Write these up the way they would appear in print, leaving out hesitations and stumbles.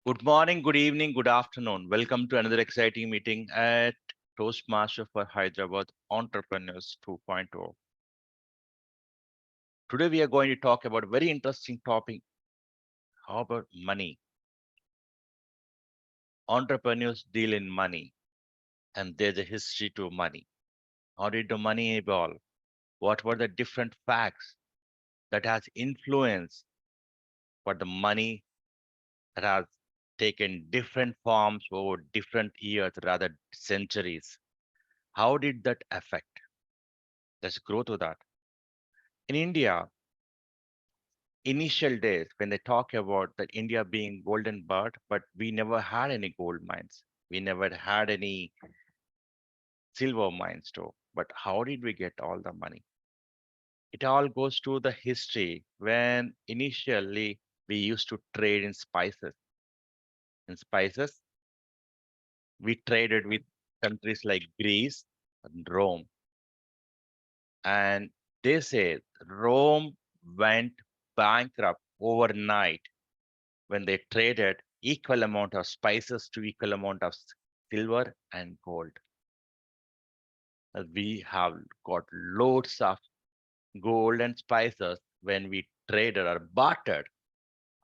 Good morning, good evening, good afternoon. Welcome to another exciting meeting at Toastmasters for Hyderabad Entrepreneurs 2.0. Today we are going to talk about a very interesting topic. How about money? Entrepreneurs deal in money, and there's a history to money. How did the money evolve? What were the different facts that has influenced for the money that has taken different forms over different years, rather centuries? How did that affect? Let's go to that. In India, initial days when they talk about that India being golden bird, but we never had any gold mines. We never had any silver mines too. But how did we get all the money? It all goes to the history when initially we used to trade in spices. In spices, we traded with countries like Greece and Rome. And they say Rome went bankrupt overnight when they traded equal amount of spices to equal amount of silver and gold. We have got loads of gold and spices when we traded or bartered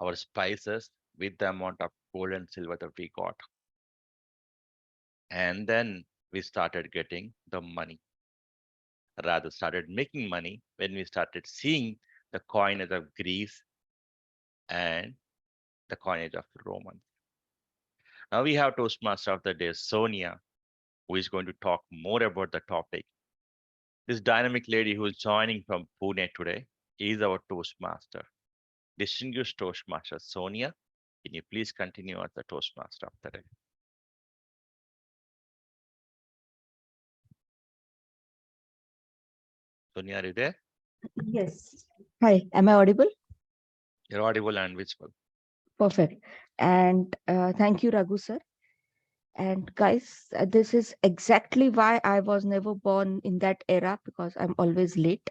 our spices with the amount of gold and silver that we got. And then we started getting the money, rather started making money when we started seeing the coinage of Greece and the coinage of Romans. Now we have Toastmaster of the day, Sonia, who is going to talk more about the topic. This dynamic lady who is joining from Pune today is our Toastmaster. Distinguished Toastmaster Sonia, can you please continue as the Toastmaster of the day? Sonia, are you there? Yes. Hi, am I audible? You're audible and visible. Perfect. And thank you, Raghu sir. And guys, this is exactly why I was never born in that era because I'm always late.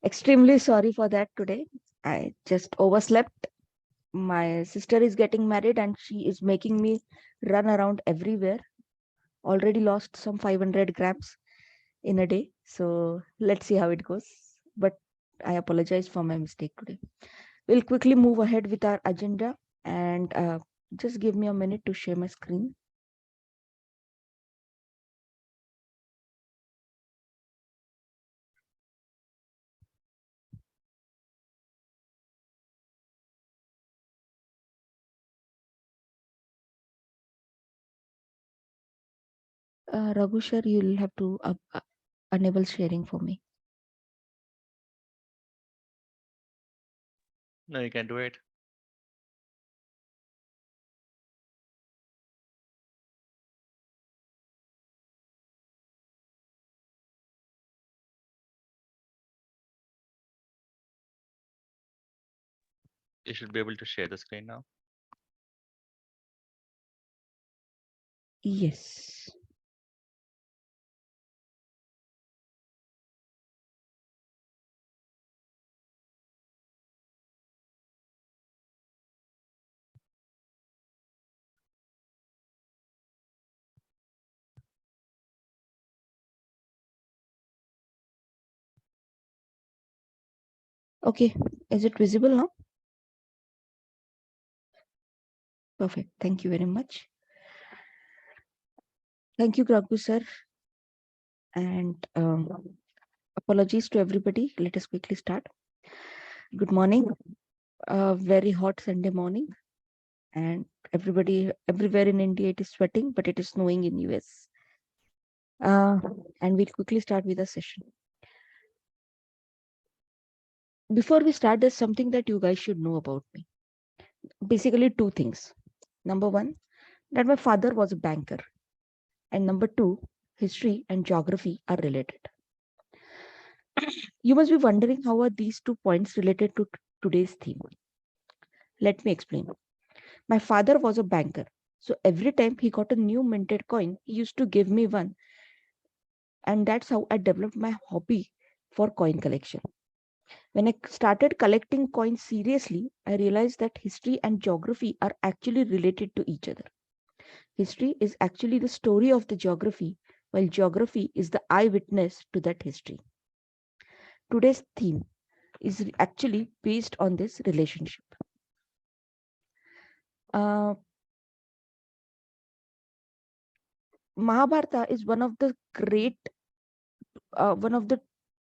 Extremely sorry for that today. I just overslept. My sister is getting married and she is making me run around everywhere. Already lost some 500 grams in a day. So let's see how it goes. But I apologize for my mistake today. We'll quickly move ahead with our agenda and just give me a minute to share my screen. Raghu sir, you'll have to enable sharing for me. No, you can do it. You should be able to share the screen now. Yes. Okay. Is it visible now? Perfect. Thank you very much. Thank you, Raghu sir. And apologies to everybody. Let us quickly start. Good morning. Very hot Sunday morning. And everybody, everywhere in India, it is sweating, but it is snowing in US. And we'll quickly start with the session. Before we start, there's something that you guys should know about me. Basically, two things. Number one, that my father was a banker. And number two, history and geography are related. You must be wondering how are these 2 points related to today's theme. Let me explain. My father was a banker. So every time he got a new minted coin, he used to give me one. And that's how I developed my hobby for coin collection. When I started collecting coins seriously, I realized that history and geography are actually related to each other. History is actually the story of the geography, while geography is the eyewitness to that history. Today's theme is actually based on this relationship. Uh, Mahabharata is one of the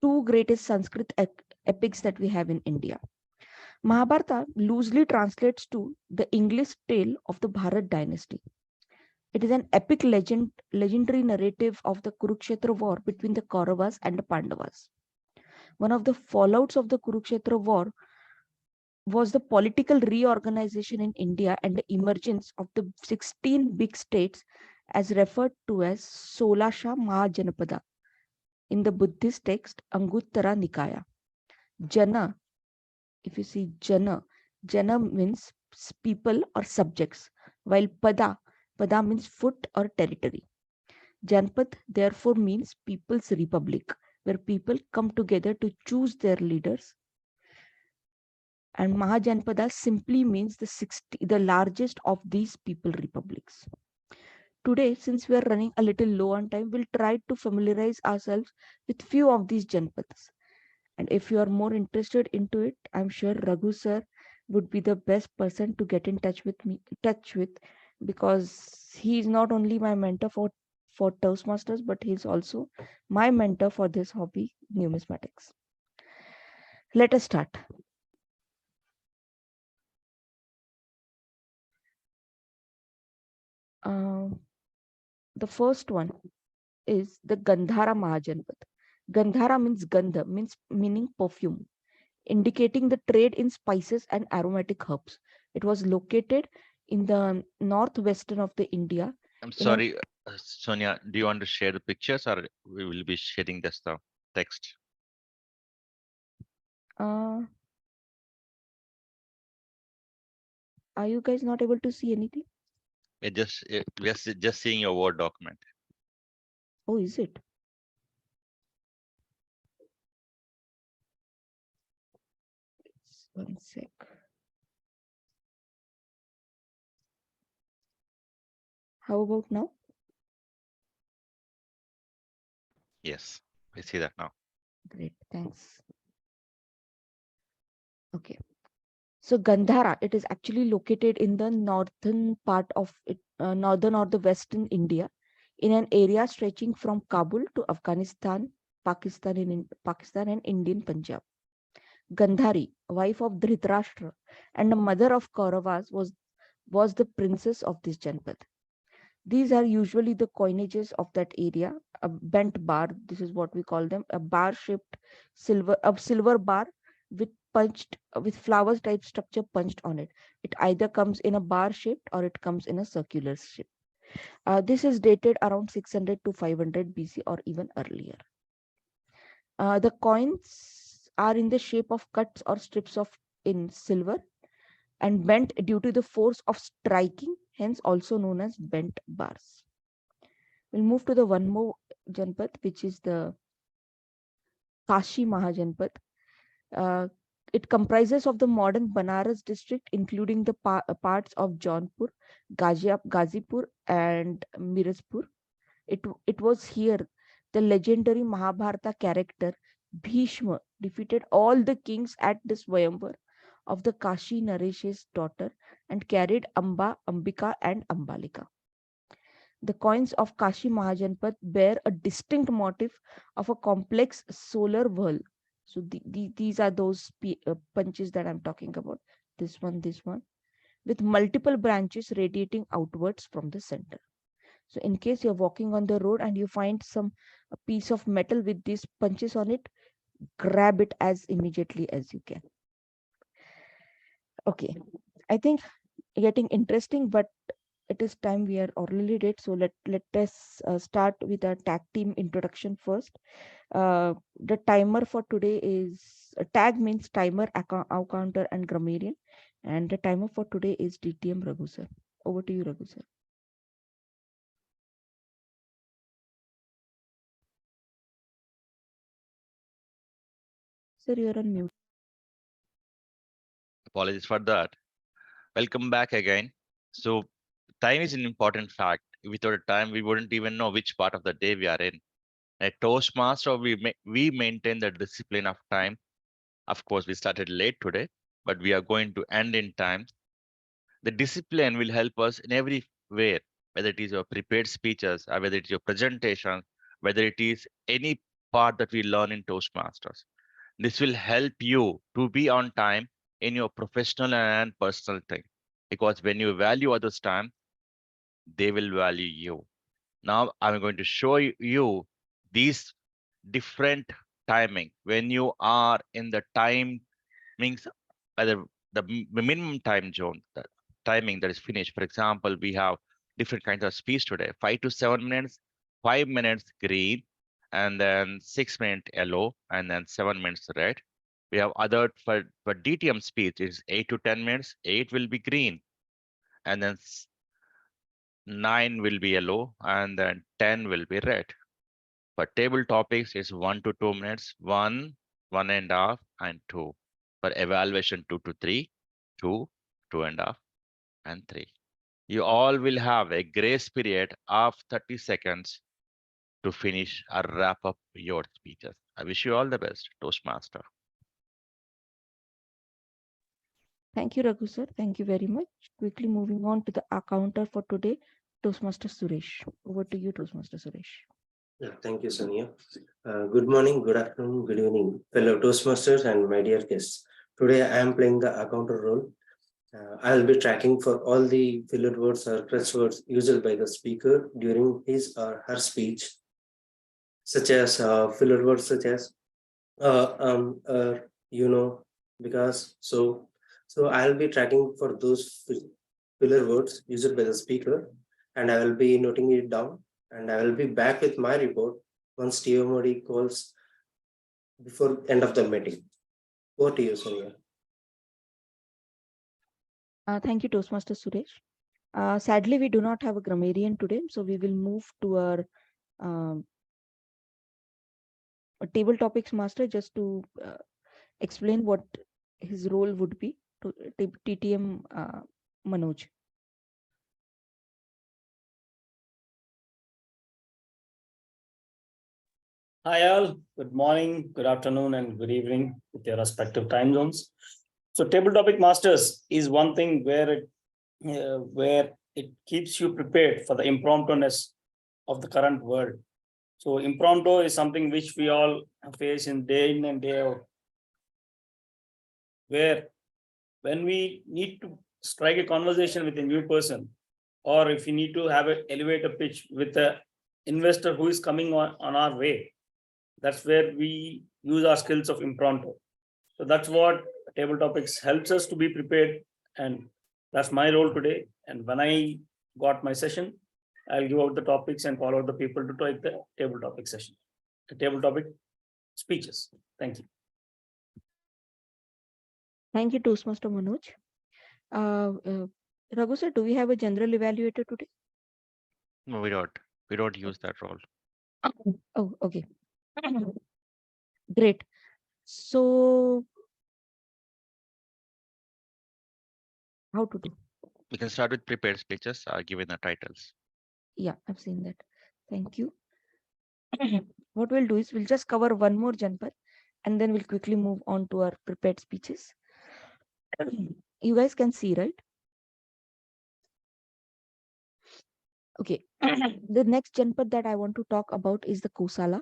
two greatest Sanskrit epics that we have in India. Mahabharata loosely translates to the English tale of the Bharat dynasty. It is an epic legendary narrative of the Kurukshetra war between the Kauravas and the Pandavas. One of the fallouts of the Kurukshetra war was the political reorganization in India and the emergence of the 16 big states as referred to as Solasha Mahajanapada in the Buddhist text Anguttara Nikaya. Jana, if you see Jana means people or subjects, while Pada means foot or territory. Janpad therefore means people's republic, where people come together to choose their leaders. And Mahajanpada simply means the largest of these people republics. Today, since we are running a little low on time, we'll try to familiarize ourselves with few of these Janpadas. And if you are more interested into it, I'm sure Raghu sir would be the best person to get in touch with, because he is not only my mentor for Toastmasters, but he's also my mentor for this hobby, numismatics. Let us start. Uh, the first one is the Gandhara Mahajanpad. Gandhara means Gandha, meaning perfume, indicating the trade in spices and aromatic herbs. It was located in the northwestern of the India. I'm In an sorry, Sonia, do you want to share the pictures or we will be sharing just the text? uh, are you guys not able to see anything? We're just seeing your Word document. Oh, is it? One sec. How about now? Yes, we see that now. Great, thanks. Okay. So Gandhara, it is actually located in the northern part of it, northern or the western India, in an area stretching from Kabul to Afghanistan, Pakistan and Indian Punjab. Gandhari, wife of Dhritarashtra and the mother of Kauravas, was the princess of this Janpad. These are usually the coinages of that area. A bent bar, this is what we call them, a bar-shaped silver bar with flowers type structure punched on it. It either comes in a bar shaped or it comes in a circular shape. This is dated around 600 to 500 BC or even earlier. The coins are in the shape of cuts or strips of in silver and bent due to the force of striking, hence also known as bent bars. We'll move to the one more Janpad, which is the Kashi Mahajanpad. Uh, it comprises of the modern Banaras district, including the parts of Jaunpur, Gazipur, and Mirzapur. It was here the legendary Mahabharata character Bhishma defeated all the kings at the Swayamvar of the Kashi Naresh's daughter and carried Ambika, and Ambalika. The coins of Kashi Mahajanpad bear a distinct motif of a complex solar whirl. So these are those punches that I'm talking about. This one, with multiple branches radiating outwards from the center. So in case you're walking on the road and you find a piece of metal with these punches on it, grab it as immediately as you can. Okay, I think getting interesting, but it is time we are already late. So let us start with a tag team introduction first. The timer for today is tag means timer, counter, and grammarian, and the timer for today is DTM Raghu sir. Over to you, Raghu sir. Sir, you're on mute. Apologies for that. Welcome back again. So, time is an important fact. Without time, we wouldn't even know which part of the day we are in. At Toastmaster, we maintain the discipline of time. Of course, we started late today, but we are going to end in time. The discipline will help us in every way, whether it is your prepared speeches, or whether it's your presentation, whether it is any part that we learn in Toastmasters. This will help you to be on time in your professional and personal thing. Because when you value others' time, they will value you. Now I'm going to show you these different timing. When you are in the time means either the minimum time zone, the timing that is finished. For example, we have different kinds of speech today: 5 to 7 minutes, 5 minutes green, and then 6 minute yellow, and then 7 minutes red. We have other for DTM speech is 8 to 10 minutes. 8 will be green, and then 9 will be yellow, and then 10 will be red. For table topics, it's 1 to 2 minutes, 1.5, and 2. For evaluation, 2 to 3, 2, 2.5, and 3. You all will have a grace period of 30 seconds to finish or wrap up your speeches. I wish you all the best, Toastmaster. Thank you, Raghu sir. Thank you very much. Quickly moving on to the counter for today, Toastmaster Suresh. Over to you, Toastmaster Suresh. Yeah, thank you, Sonia. Good morning, good afternoon, good evening, fellow Toastmasters and my dear guests. Today I am playing the accountant role. I will be tracking for all the filler words or crutch words used by the speaker during his or her speech, such as filler words such as you know, because so I'll be tracking for those filler words used by the speaker, and I will be noting it down, and I will be back with my report once TMoD calls before end of the meeting. Over to you, Sonia. Thank you, Toastmaster Suresh. Sadly, we do not have a grammarian today, so we will move to our a table topics master just to explain what his role would be to TTM Manoj. Hi all, good morning, good afternoon, and good evening with your respective time zones. So table topic masters is one thing where it keeps you prepared for the impromptu-ness of the current world. So impromptu is something which we all face in and day out, where when we need to strike a conversation with a new person, or if you need to have an elevator pitch with an investor who is coming on our way, that's where we use our skills of impromptu. So that's what table topics helps us to be prepared, and that's my role today. And when I got my session, I'll give out the topics and follow the people to take the table topic session, the table topic speeches. Thank you. Thank you, Toastmaster Manoj. Raghu sir, do we have a general evaluator today? No, we don't. We don't use that role. Oh, okay. Great. So, how to do? We can start with prepared speeches, given the titles. Yeah, I've seen that. Thank you. What we'll do is we'll just cover one more Janpad and then we'll quickly move on to our prepared speeches. You guys can see, right? Okay. The next Janpad that I want to talk about is the Kosala.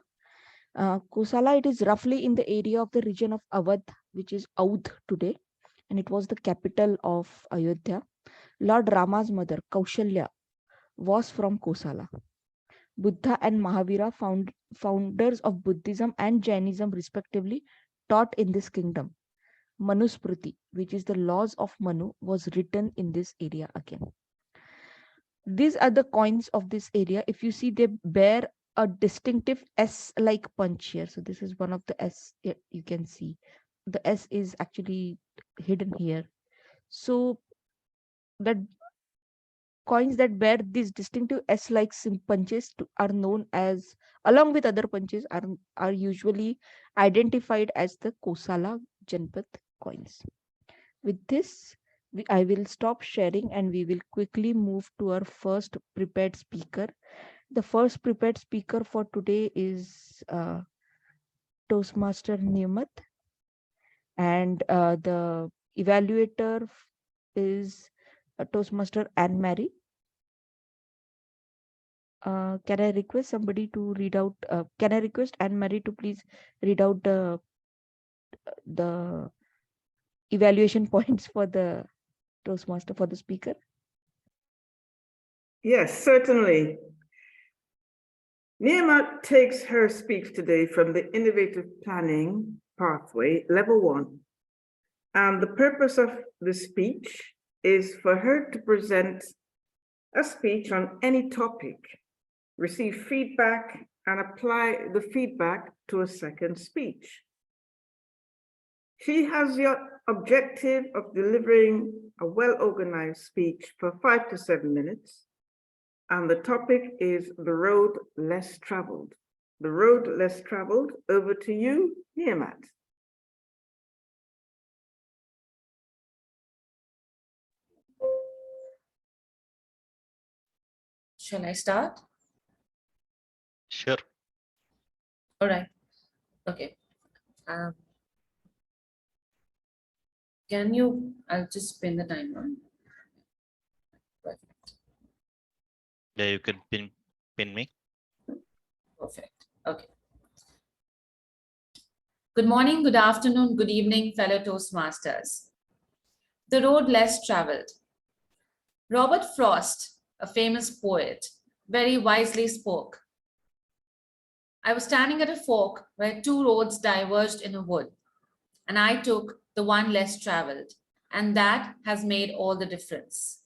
Kosala, it is roughly in the area of the region of Awadh, which is Audh today, and it was the capital of Ayodhya. Lord Rama's mother, Kaushalya, was from Kosala. Buddha and Mahavira, founders of Buddhism and Jainism respectively, taught in this kingdom. Manusmriti, which is the laws of Manu, was written in this area again. These are the coins of this area. If you see, they bear a distinctive S-like punch here. So this is one of the S you can see. The S is actually hidden here. So that coins that bear these distinctive S-like punches are known as, along with other punches, are usually identified as the Kosala Janpat coins. With this, I will stop sharing and we will quickly move to our first prepared speaker. The first prepared speaker for today is Toastmaster Niyamat, and the evaluator is Toastmaster Anne Marie. Can I request somebody to read out? Can I request Anne Marie to please read out the evaluation points for the Toastmaster, for the speaker? Yes, certainly. Niyamat takes her speech today from the Innovative Planning Pathway, Level 1. And the purpose of the speech is for her to present a speech on any topic, receive feedback, and apply the feedback to a second speech. She has the objective of delivering a well-organized speech for 5 to 7 minutes. And the topic is the road less traveled. The road less traveled. Over to you, Niyamat. Shall I start? Sure. All right. Okay. I'll just pin the timer. Perfect. Yeah, you can pin me. Perfect. Okay. Good morning, good afternoon, good evening, fellow Toastmasters. The road less traveled. Robert Frost, a famous poet, very wisely spoke. I was standing at a fork where 2 roads diverged in a wood, and I took the one less traveled, and that has made all the difference.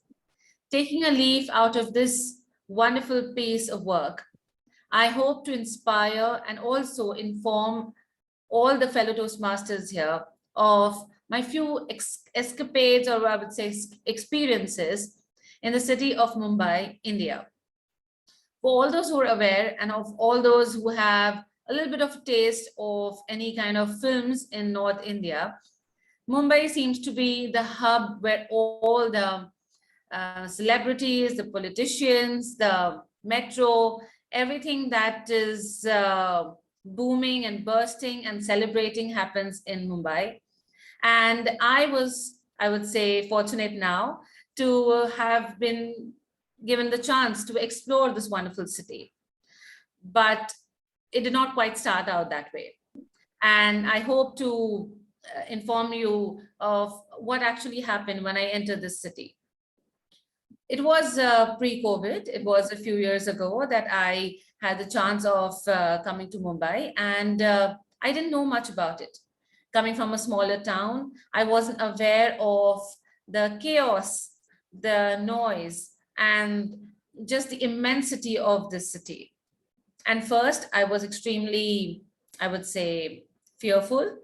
Taking a leaf out of this wonderful piece of work, I hope to inspire and also inform all the fellow Toastmasters here of my few escapades, or I would say experiences, in the city of Mumbai, India. For all those who are aware, and of all those who have a little bit of a taste of any kind of films in North India, Mumbai seems to be the hub where all the celebrities, the politicians, the metro, everything that is booming and bursting and celebrating happens in Mumbai. And I would say, fortunate now to have been given the chance to explore this wonderful city. But it did not quite start out that way. And I hope to inform you of what actually happened when I entered this city. It was pre-COVID. It was a few years ago that I had the chance of coming to Mumbai, and I didn't know much about it. Coming from a smaller town, I wasn't aware of the chaos, the noise, and just the immensity of this city. And first, I was extremely, I would say, fearful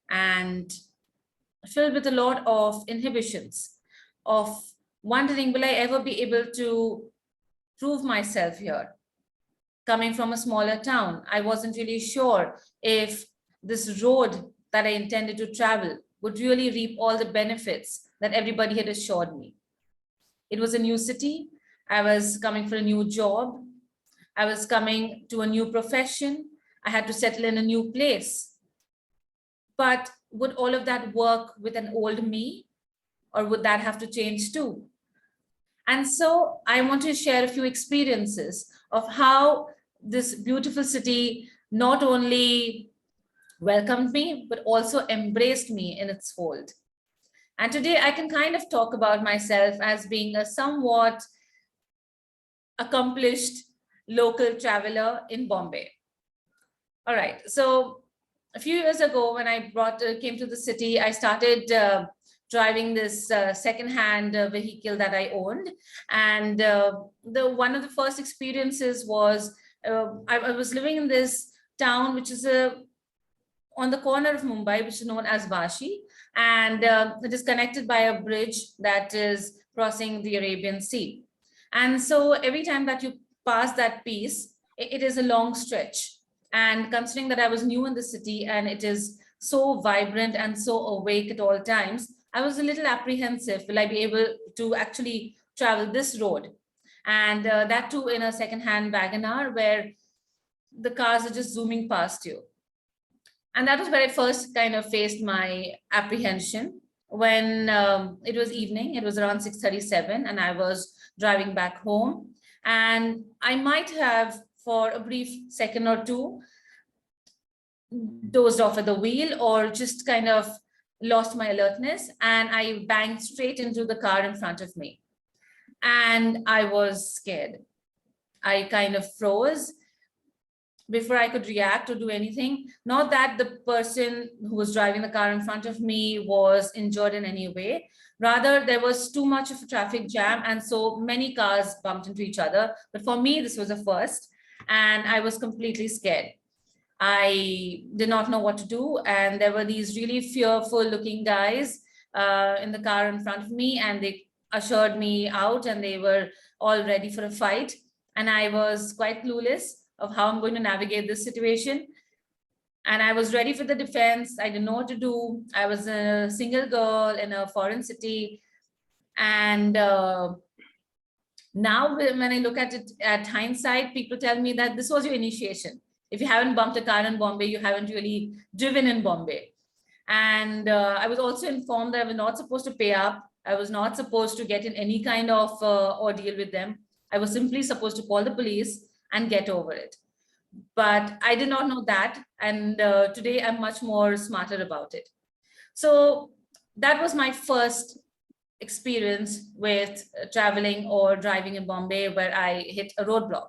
and filled with a lot of inhibitions of wondering, will I ever be able to prove myself here? Coming from a smaller town, I wasn't really sure if this road that I intended to travel would really reap all the benefits that everybody had assured me. It was a new city. I was coming for a new job. I was coming to a new profession. I had to settle in a new place. But would all of that work with an old me, or would that have to change too? And so I want to share a few experiences of how this beautiful city not only welcomed me, but also embraced me in its fold. And today I can kind of talk about myself as being a somewhat accomplished local traveler in Bombay. All right, so a few years ago when I came to the city, I started driving this second-hand vehicle that I owned. And one of the first experiences was, I was living in this town, which is on the corner of Mumbai, which is known as Vashi. And it is connected by a bridge that is crossing the Arabian Sea. And so every time that you pass that piece, it is a long stretch. And considering that I was new in the city and it is so vibrant and so awake at all times, I was a little apprehensive. Will I be able to actually travel this road? And that too in a second-hand Wagoner where the cars are just zooming past you. And that was where I first kind of faced my apprehension when it was evening. It was around 6:37 and I was driving back home. And I might have, for a brief second or two, dozed off at the wheel or just kind of lost my alertness. And I banged straight into the car in front of me. And I was scared. I kind of froze before I could react or do anything. Not that the person who was driving the car in front of me was injured in any way. Rather, there was too much of a traffic jam and so many cars bumped into each other. But for me, this was a first and I was completely scared. I did not know what to do. And there were these really fearful looking guys in the car in front of me, and they ushered me out and they were all ready for a fight. And I was quite clueless of how I'm going to navigate this situation. And I was ready for the defense. I didn't know what to do. I was a single girl in a foreign city. And now when I look at it at hindsight, people tell me that this was your initiation. If you haven't bumped a car in Bombay, you haven't really driven in Bombay. And I was also informed that I was not supposed to pay up. I was not supposed to get in any kind of ordeal with them. I was simply supposed to call the police and get over it. But I did not know that. And today I'm much more smarter about it. So that was my first experience with traveling or driving in Bombay, where I hit a roadblock.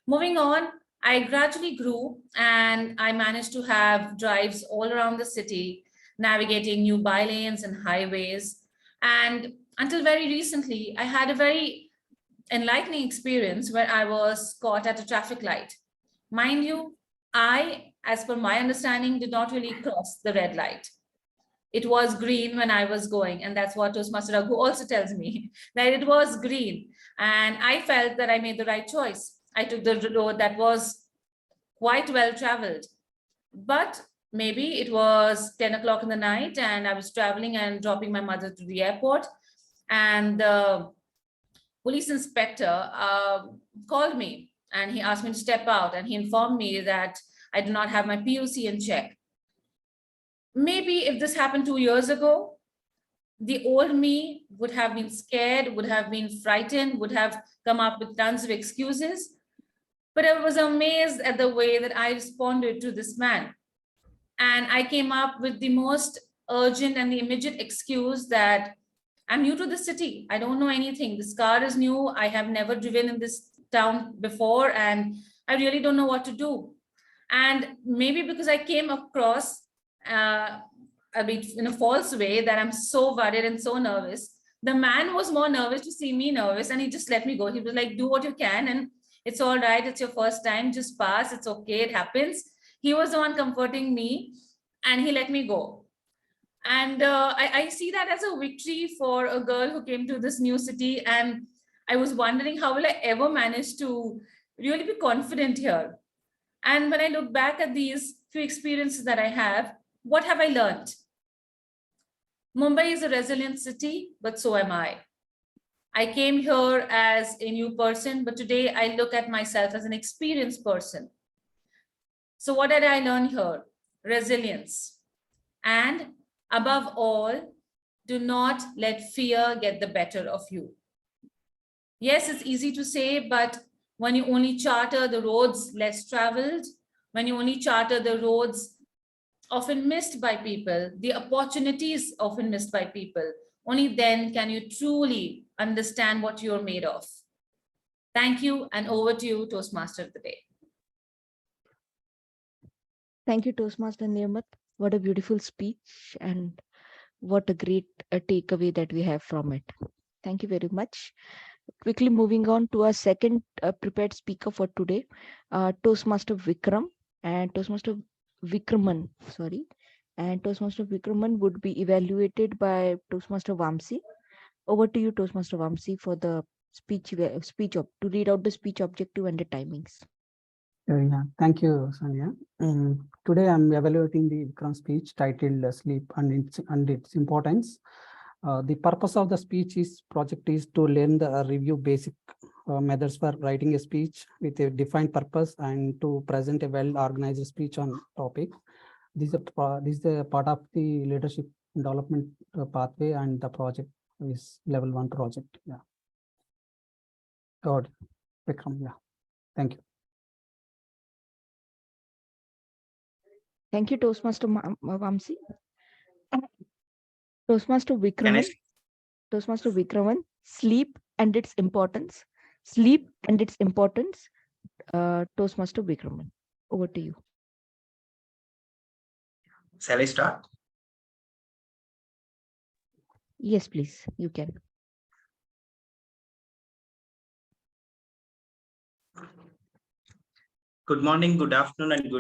Moving on, I gradually grew and I managed to have drives all around the city, navigating new bylanes and highways. And until very recently, I had a very enlightening experience where I was caught at a traffic light. Mind you, I, as per my understanding, did not really cross the red light. It was green when I was going, and that's what Toastmaster Raghu also tells me, that it was green. And I felt that I made the right choice. I took the road that was quite well traveled. But maybe it was 10 o'clock in the night and I was traveling and dropping my mother to the airport. And the police inspector called me and he asked me to step out, and he informed me that I do not have my POC in check. Maybe if this happened 2 years ago, the old me would have been scared, would have been frightened, would have come up with tons of excuses. But I was amazed at the way that I responded to this man. And I came up with the most urgent and the immediate excuse that I'm new to the city. I don't know anything. This car is new. I have never driven in this town before, and I really don't know what to do. And maybe because I came across a bit in a false way that I'm so worried and so nervous, the man was more nervous to see me nervous, and he just let me go. He was like, do what you can, and it's all right. It's your first time. Just pass. It's okay. It happens. He was the one comforting me, and he let me go. And I see that as a victory for a girl who came to this new city. And I was wondering, how will I ever manage to really be confident here? And when I look back at these few experiences that I have, what have I learned? Mumbai is a resilient city, but so am I. I came here as a new person, but today I look at myself as an experienced person. So what did I learn here? Resilience. And above all, do not let fear get the better of you. Yes, it's easy to say, but when you only charter the roads less traveled, when you only charter the roads often missed by people, the opportunities often missed by people, only then can you truly understand what you're made of. Thank you, and over to you, Toastmaster of the Day. Thank you, Toastmaster Nirmat. What a beautiful speech, and what a great takeaway that we have from it. Thank you very much. Quickly moving on to our second prepared speaker for today, Toastmaster Vikram and Toastmaster Vikraman. And Toastmaster Vikraman would be evaluated by Toastmaster Vamsi. Over to you, Toastmaster Vamsi, for the to read out the speech objective and the timings. Yeah, thank you, Sonia. Today I'm evaluating the Vikram speech titled Sleep and its Importance. The purpose of the speech project is to learn the review basic methods for writing a speech with a defined purpose and to present a well-organized speech on topic. This is a part of the leadership development pathway, and the project is level 1 project. Yeah. God, Vikram. Yeah. Thank you. Thank you, Toastmaster Vamsi. Toastmaster Vikraman, sleep and its importance. Sleep and its importance. Toastmaster Vikraman, over to you. Shall I start? Yes, please, you can. Good morning, good afternoon, and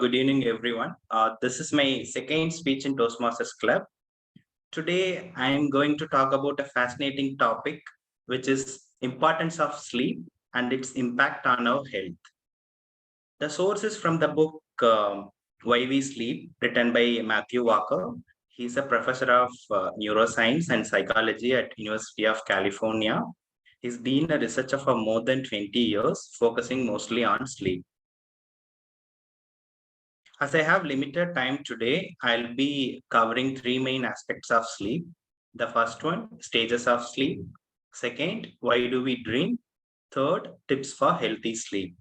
good evening, everyone. This is my second speech in Toastmasters Club. Today, I am going to talk about a fascinating topic, which is importance of sleep and its impact on our health. The source is from the book Why We Sleep, written by Matthew Walker. He's a professor of neuroscience and psychology at University of California. He's been a researcher for more than 20 years, focusing mostly on sleep. As I have limited time today, I'll be covering 3 main aspects of sleep. The first one, stages of sleep. Second, why do we dream? Third, tips for healthy sleep.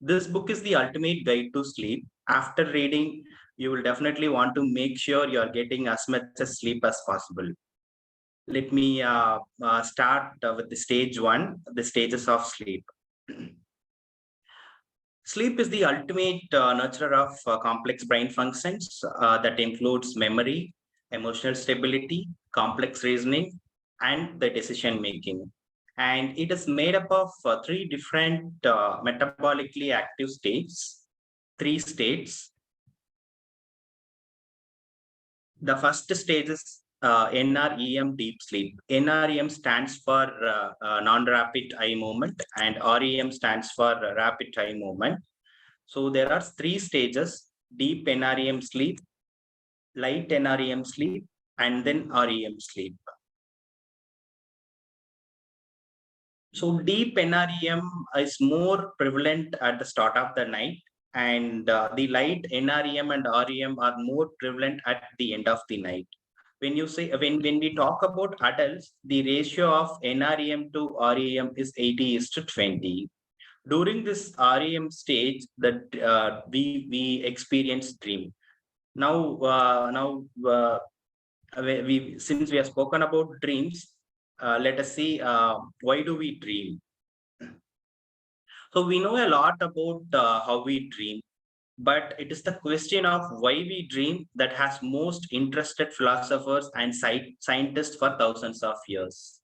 This book is the ultimate guide to sleep. After reading, you will definitely want to make sure you are getting as much as sleep as possible. Let me start with the stage 1, the stages of sleep. Sleep is the ultimate nurturer of complex brain functions that includes memory, emotional stability, complex reasoning, and the decision making. And it is made up of 3 different metabolically active states, 3 states. The first stage is NREM deep sleep. NREM stands for non-rapid eye movement, and REM stands for rapid eye movement. So there are 3 stages: deep NREM sleep, light NREM sleep, and then REM sleep. So deep NREM is more prevalent at the start of the night, and the light NREM and REM are more prevalent at the end of the night. When we talk about adults, the ratio of NREM to REM is 80:20. During this REM stage, that we experience dream. Now, since we have spoken about dreams, let us see why do we dream. So we know a lot about how we dream, but it is the question of why we dream that has most interested philosophers and scientists for thousands of years.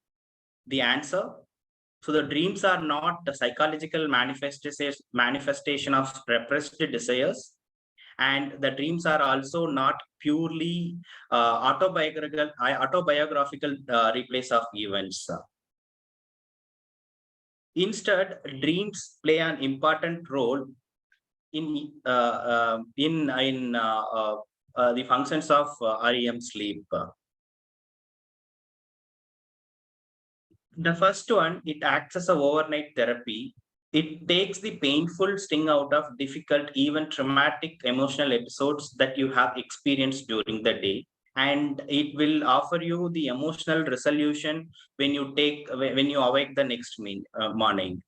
The answer? So the dreams are not the psychological manifestation of repressed desires, and the dreams are also not purely autobiographical replays of events. Instead, dreams play an important role in the functions of REM sleep. The first one, it acts as an overnight therapy. It takes the painful sting out of difficult, even traumatic emotional episodes that you have experienced during the day. And it will offer you the emotional resolution when you awake the next morning.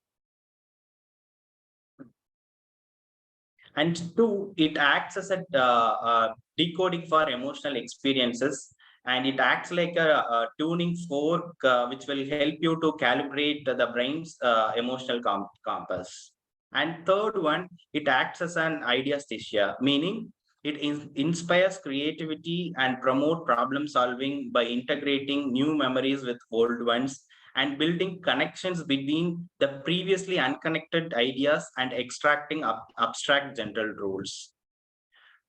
And 2, it acts as a decoding for emotional experiences, and it acts like a tuning fork, which will help you to calibrate the brain's emotional compass. And third one, it acts as an ideasthesia, meaning it inspires creativity and promote problem solving by integrating new memories with old ones and building connections between the previously unconnected ideas and extracting abstract general rules.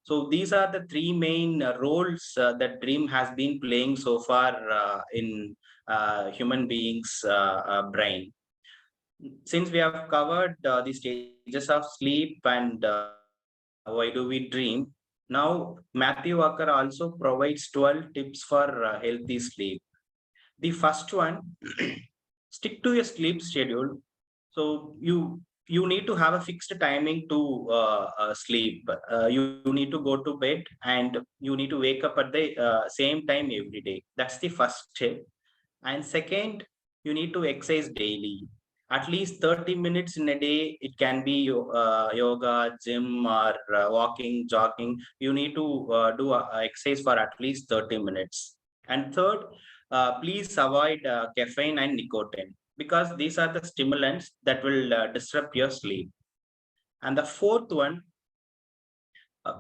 So these are the 3 main roles that dream has been playing so far in human being's brain. Since we have covered the stages of sleep and why do we dream, now Matthew Walker also provides 12 tips for healthy sleep. The first one, stick to your sleep schedule. So you need to have a fixed timing to sleep. You need to go to bed and you need to wake up at the same time every day. That's the first step. And second, you need to exercise daily. At least 30 minutes in a day. It can be yoga, gym, or walking, jogging. You need to do exercise for at least 30 minutes. And third, please avoid caffeine and nicotine, because these are the stimulants that will disrupt your sleep. And the fourth one,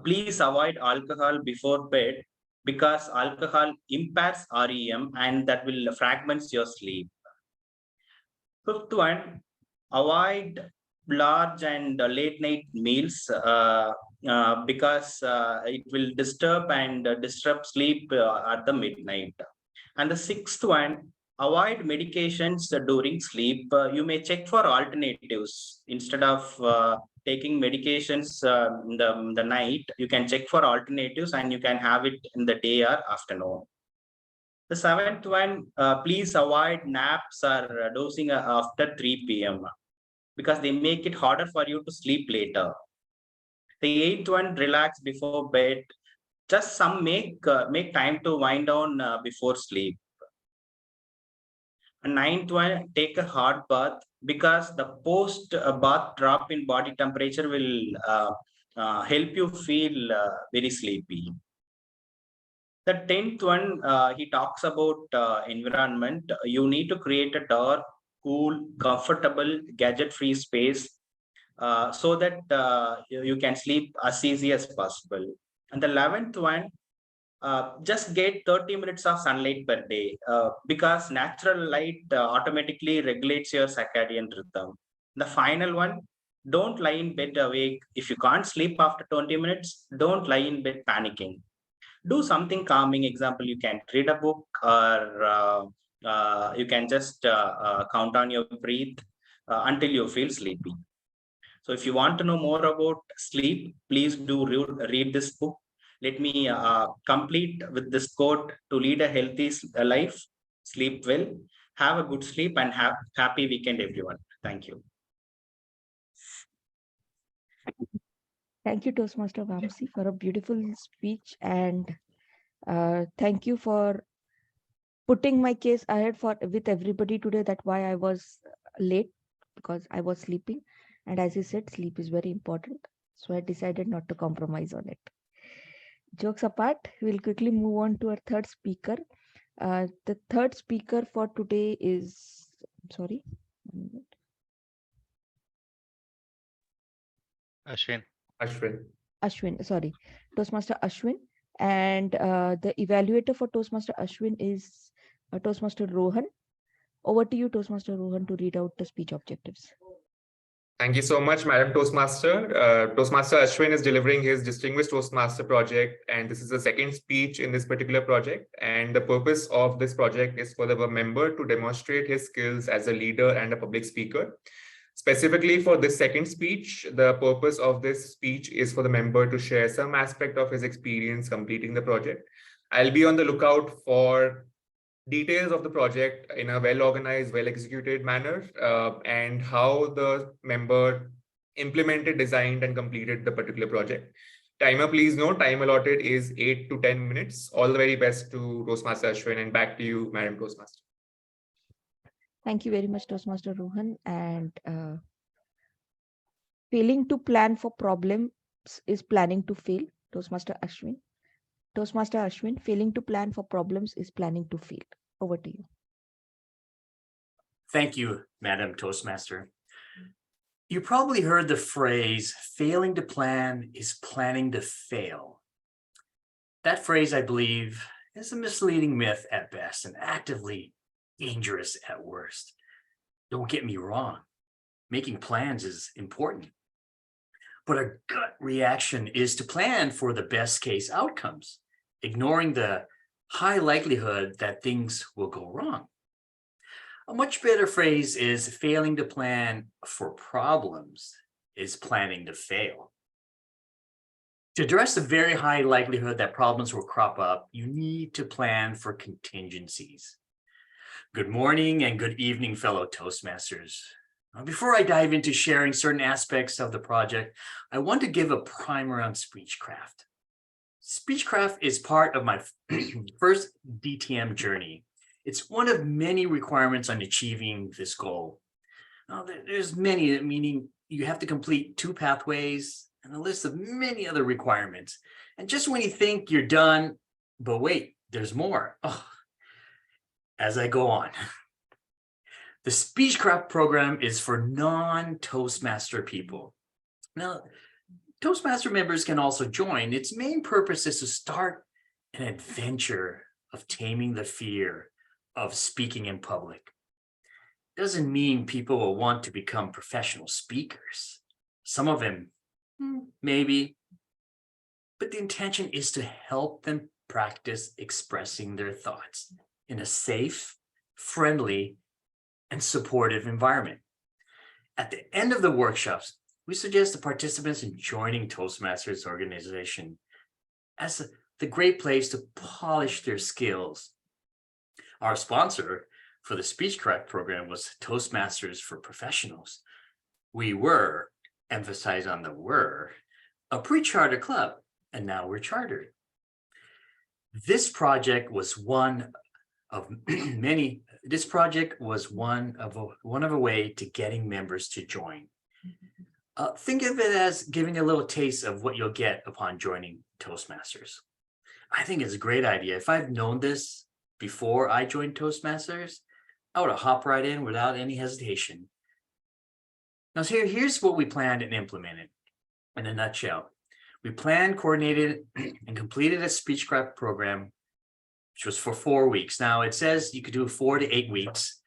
please avoid alcohol before bed, because alcohol impairs REM and that will fragments your sleep. Fifth one, avoid large and late night meals because it will disturb and disrupt sleep at the midnight. And the sixth one, avoid medications during sleep. You may check for alternatives instead of taking medications in the night. You can check for alternatives and you can have it in the day or afternoon. The seventh one, please avoid naps or dozing after 3 p.m. because they make it harder for you to sleep later. The eighth one, relax before bed. Just some make time to wind down before sleep. And ninth one, take a hot bath, because the post bath drop in body temperature will help you feel very sleepy. The 10th one, he talks about environment. You need to create a dark, cool, comfortable, gadget-free space so that you can sleep as easy as possible. And the 11th one, just get 30 minutes of sunlight per day because natural light automatically regulates your circadian rhythm. The final one, don't lie in bed awake. If you can't sleep after 20 minutes, don't lie in bed panicking. Do something calming. Example, you can read a book, or you can just count on your breath until you feel sleepy. So if you want to know more about sleep, please do read this book. Let me complete with this quote: to lead a healthy life, sleep well, have a good sleep, and have happy weekend, everyone. Thank you. Thank you, Toastmaster Vamsi, for a beautiful speech, and thank you for putting my case ahead with everybody today, that why I was late, because I was sleeping. And as you said, sleep is very important. So I decided not to compromise on it. Jokes apart, we'll quickly move on to our third speaker. The third speaker for today is, sorry, 1 minute. Ashwin, sorry, Toastmaster Ashwin. And the evaluator for Toastmaster Ashwin is Toastmaster Rohan. Over to you, Toastmaster Rohan, to read out the speech objectives. Thank you so much, Madam Toastmaster. Toastmaster Ashwin is delivering his Distinguished Toastmaster project, and this is the second speech in this particular project. And the purpose of this project is for the member to demonstrate his skills as a leader and a public speaker. Specifically for this second speech, the purpose of this speech is for the member to share some aspect of his experience completing the project. I'll be on the lookout for details of the project in a well-organized, well-executed manner, and how the member implemented, designed, and completed the particular project. Timer, please note, time allotted is 8 to 10 minutes. All the very best to Toastmaster Ashwin, and back to you, Madam Toastmaster. Thank you very much, Toastmaster Rohan. And failing to plan for problems is planning to fail, Toastmaster Ashwin. Toastmaster Ashwin, failing to plan for problems is planning to fail. Over to you. Thank you, Madam Toastmaster. You probably heard the phrase, failing to plan is planning to fail. That phrase, I believe, is a misleading myth at best and actively dangerous at worst. Don't get me wrong, making plans is important. But a gut reaction is to plan for the best case outcomes, ignoring the high likelihood that things will go wrong. A much better phrase is failing to plan for problems is planning to fail. To address the very high likelihood that problems will crop up, you need to plan for contingencies. Good morning and good evening, fellow Toastmasters. Before I dive into sharing certain aspects of the project, I want to give a primer on speechcraft. Speechcraft is part of my first DTM journey. It's one of many requirements on achieving this goal. Now, there's many, meaning you have to complete 2 pathways and a list of many other requirements. And just when you think you're done, but wait, there's more. Oh, as I go on. The Speechcraft program is for non-Toastmaster people. Now, Toastmaster members can also join. Its main purpose is to start an adventure of taming the fear of speaking in public. Doesn't mean people will want to become professional speakers. Some of them, maybe, but the intention is to help them practice expressing their thoughts in a safe, friendly, and supportive environment. At the end of the workshops, we suggest the participants in joining Toastmasters organization as the great place to polish their skills. Our sponsor for the Speechcraft program was Toastmasters for Professionals. We were, emphasize on the were, a pre-charter club, and now we're chartered. This project was one of many. This project was one of a way to getting members to join. Think of it as giving a little taste of what you'll get upon joining Toastmasters. I think it's a great idea. If I've known this before I joined Toastmasters, I would have hopped right in without any hesitation. Now here's what we planned and implemented in a nutshell. We planned, coordinated, and completed a Speechcraft program, which was for 4 weeks. Now it says you could do 4 to 8 weeks.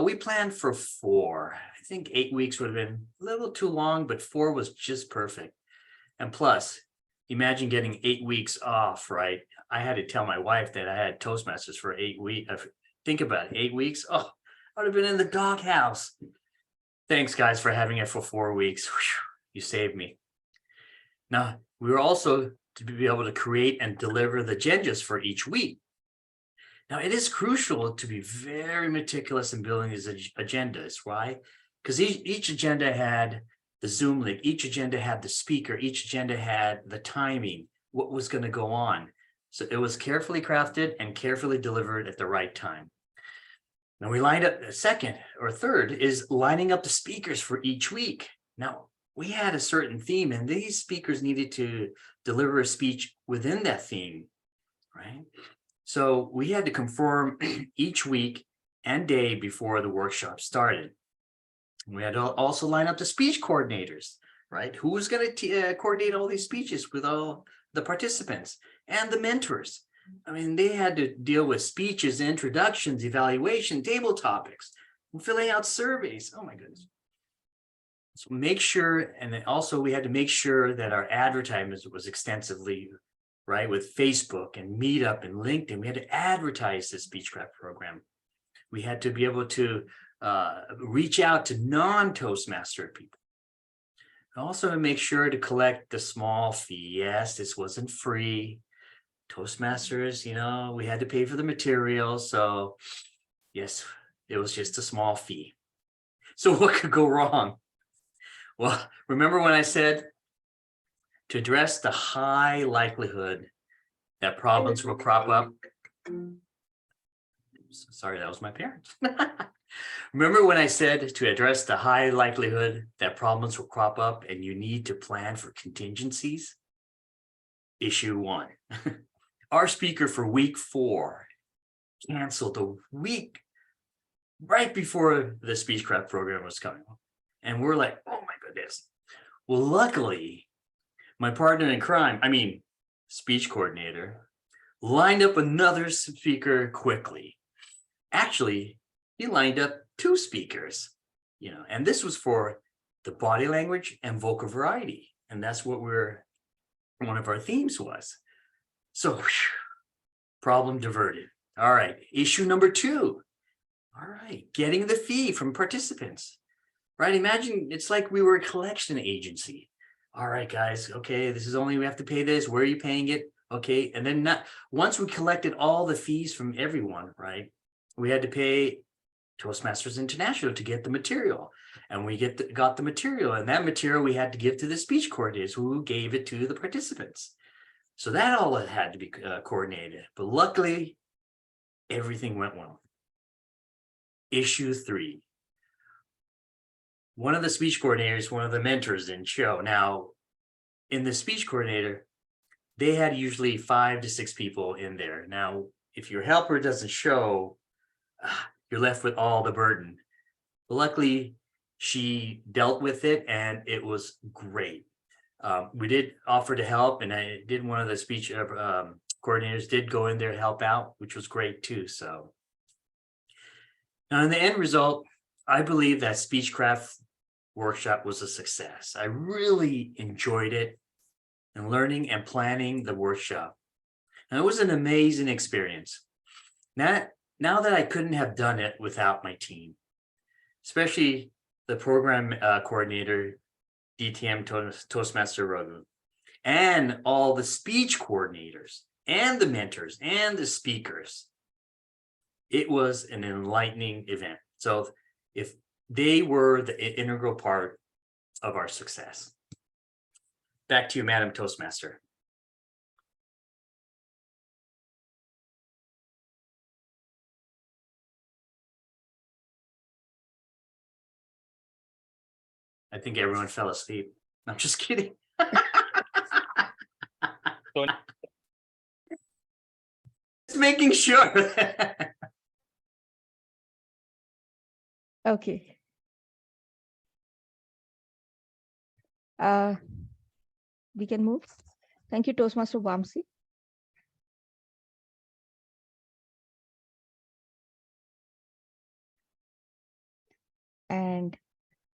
We planned for 4. I think 8 weeks would have been a little too long, but 4 was just perfect. And plus, imagine getting 8 weeks off, right? I had to tell my wife that I had Toastmasters for 8 weeks. Think about it, 8 weeks. Oh, I would have been in the doghouse. Thanks, guys, for having it for 4 weeks. Whew, you saved me. Now, we were also to be able to create and deliver the agendas for each week. Now, it is crucial to be very meticulous in building these agendas. Why? Because each agenda had the Zoom link, each agenda had the speaker, each agenda had the timing, what was going to go on. So it was carefully crafted and carefully delivered at the right time. Now we lined up, the second or third is lining up the speakers for each week. Now, we had a certain theme and these speakers needed to deliver a speech within that theme, right? So we had to confirm each week and day before the workshop started. We had to also line up the speech coordinators, right? Who was going to coordinate all these speeches with all the participants and the mentors? I mean, they had to deal with speeches, introductions, evaluation, table topics, and filling out surveys. Oh my goodness. So make sure, and then also we had to make sure that our advertisement was extensively, right, with Facebook and Meetup and LinkedIn. We had to advertise the Speechcraft program. We had to be able to reach out to non-Toastmaster people. Also to make sure to collect the small fee. Yes, this wasn't free. Toastmasters, you know, we had to pay for the material. So yes, it was just a small fee. So what could go wrong? Well, remember when I said to address the high likelihood that problems will crop up? Sorry, that was my parents. Remember when I said to address the high likelihood that problems will crop up and you need to plan for contingencies? Issue 1. Our speaker for week 4 canceled a week right before the Speechcraft program was coming. And we're like, oh my goodness. Well, luckily, my partner in crime, speech coordinator, lined up another speaker quickly. Actually, he lined up 2 speakers, and this was for the body language and vocal variety. And that's what one of our themes was. So, problem diverted. All right, issue number 2. All right, getting the fee from participants, right? Imagine it's like we were a collection agency. All right, guys, okay, this is only, we have to pay this. Where are you paying it? Okay, and then once we collected all the fees from everyone, right? We had to pay Toastmasters International to get the material, and we got the material, and that material we had to give to the speech coordinators who gave it to the participants. So that all had to be coordinated, but luckily everything went well. Issue 3. One of the speech coordinators, one of the mentors didn't show. Now, in the speech coordinator, they had usually 5 to 6 people in there. Now, if your helper doesn't show, you're left with all the burden. But luckily, she dealt with it, and it was great. We did offer to help, and one of the speech coordinators did go in there to help out, which was great too. So now in the end result, I believe that Speechcraft workshop was a success. I really enjoyed it, and learning and planning the workshop. And it was an amazing experience. Now that I couldn't have done it without my team, especially the program coordinator, DTM Toastmaster Raghu, and all the speech coordinators and the mentors and the speakers. It was an enlightening event. So if they were the integral part of our success. Back to you, Madam Toastmaster. I think everyone fell asleep. I'm just kidding. Just making sure. Okay. We can move. Thank you, Toastmaster Vamsi. And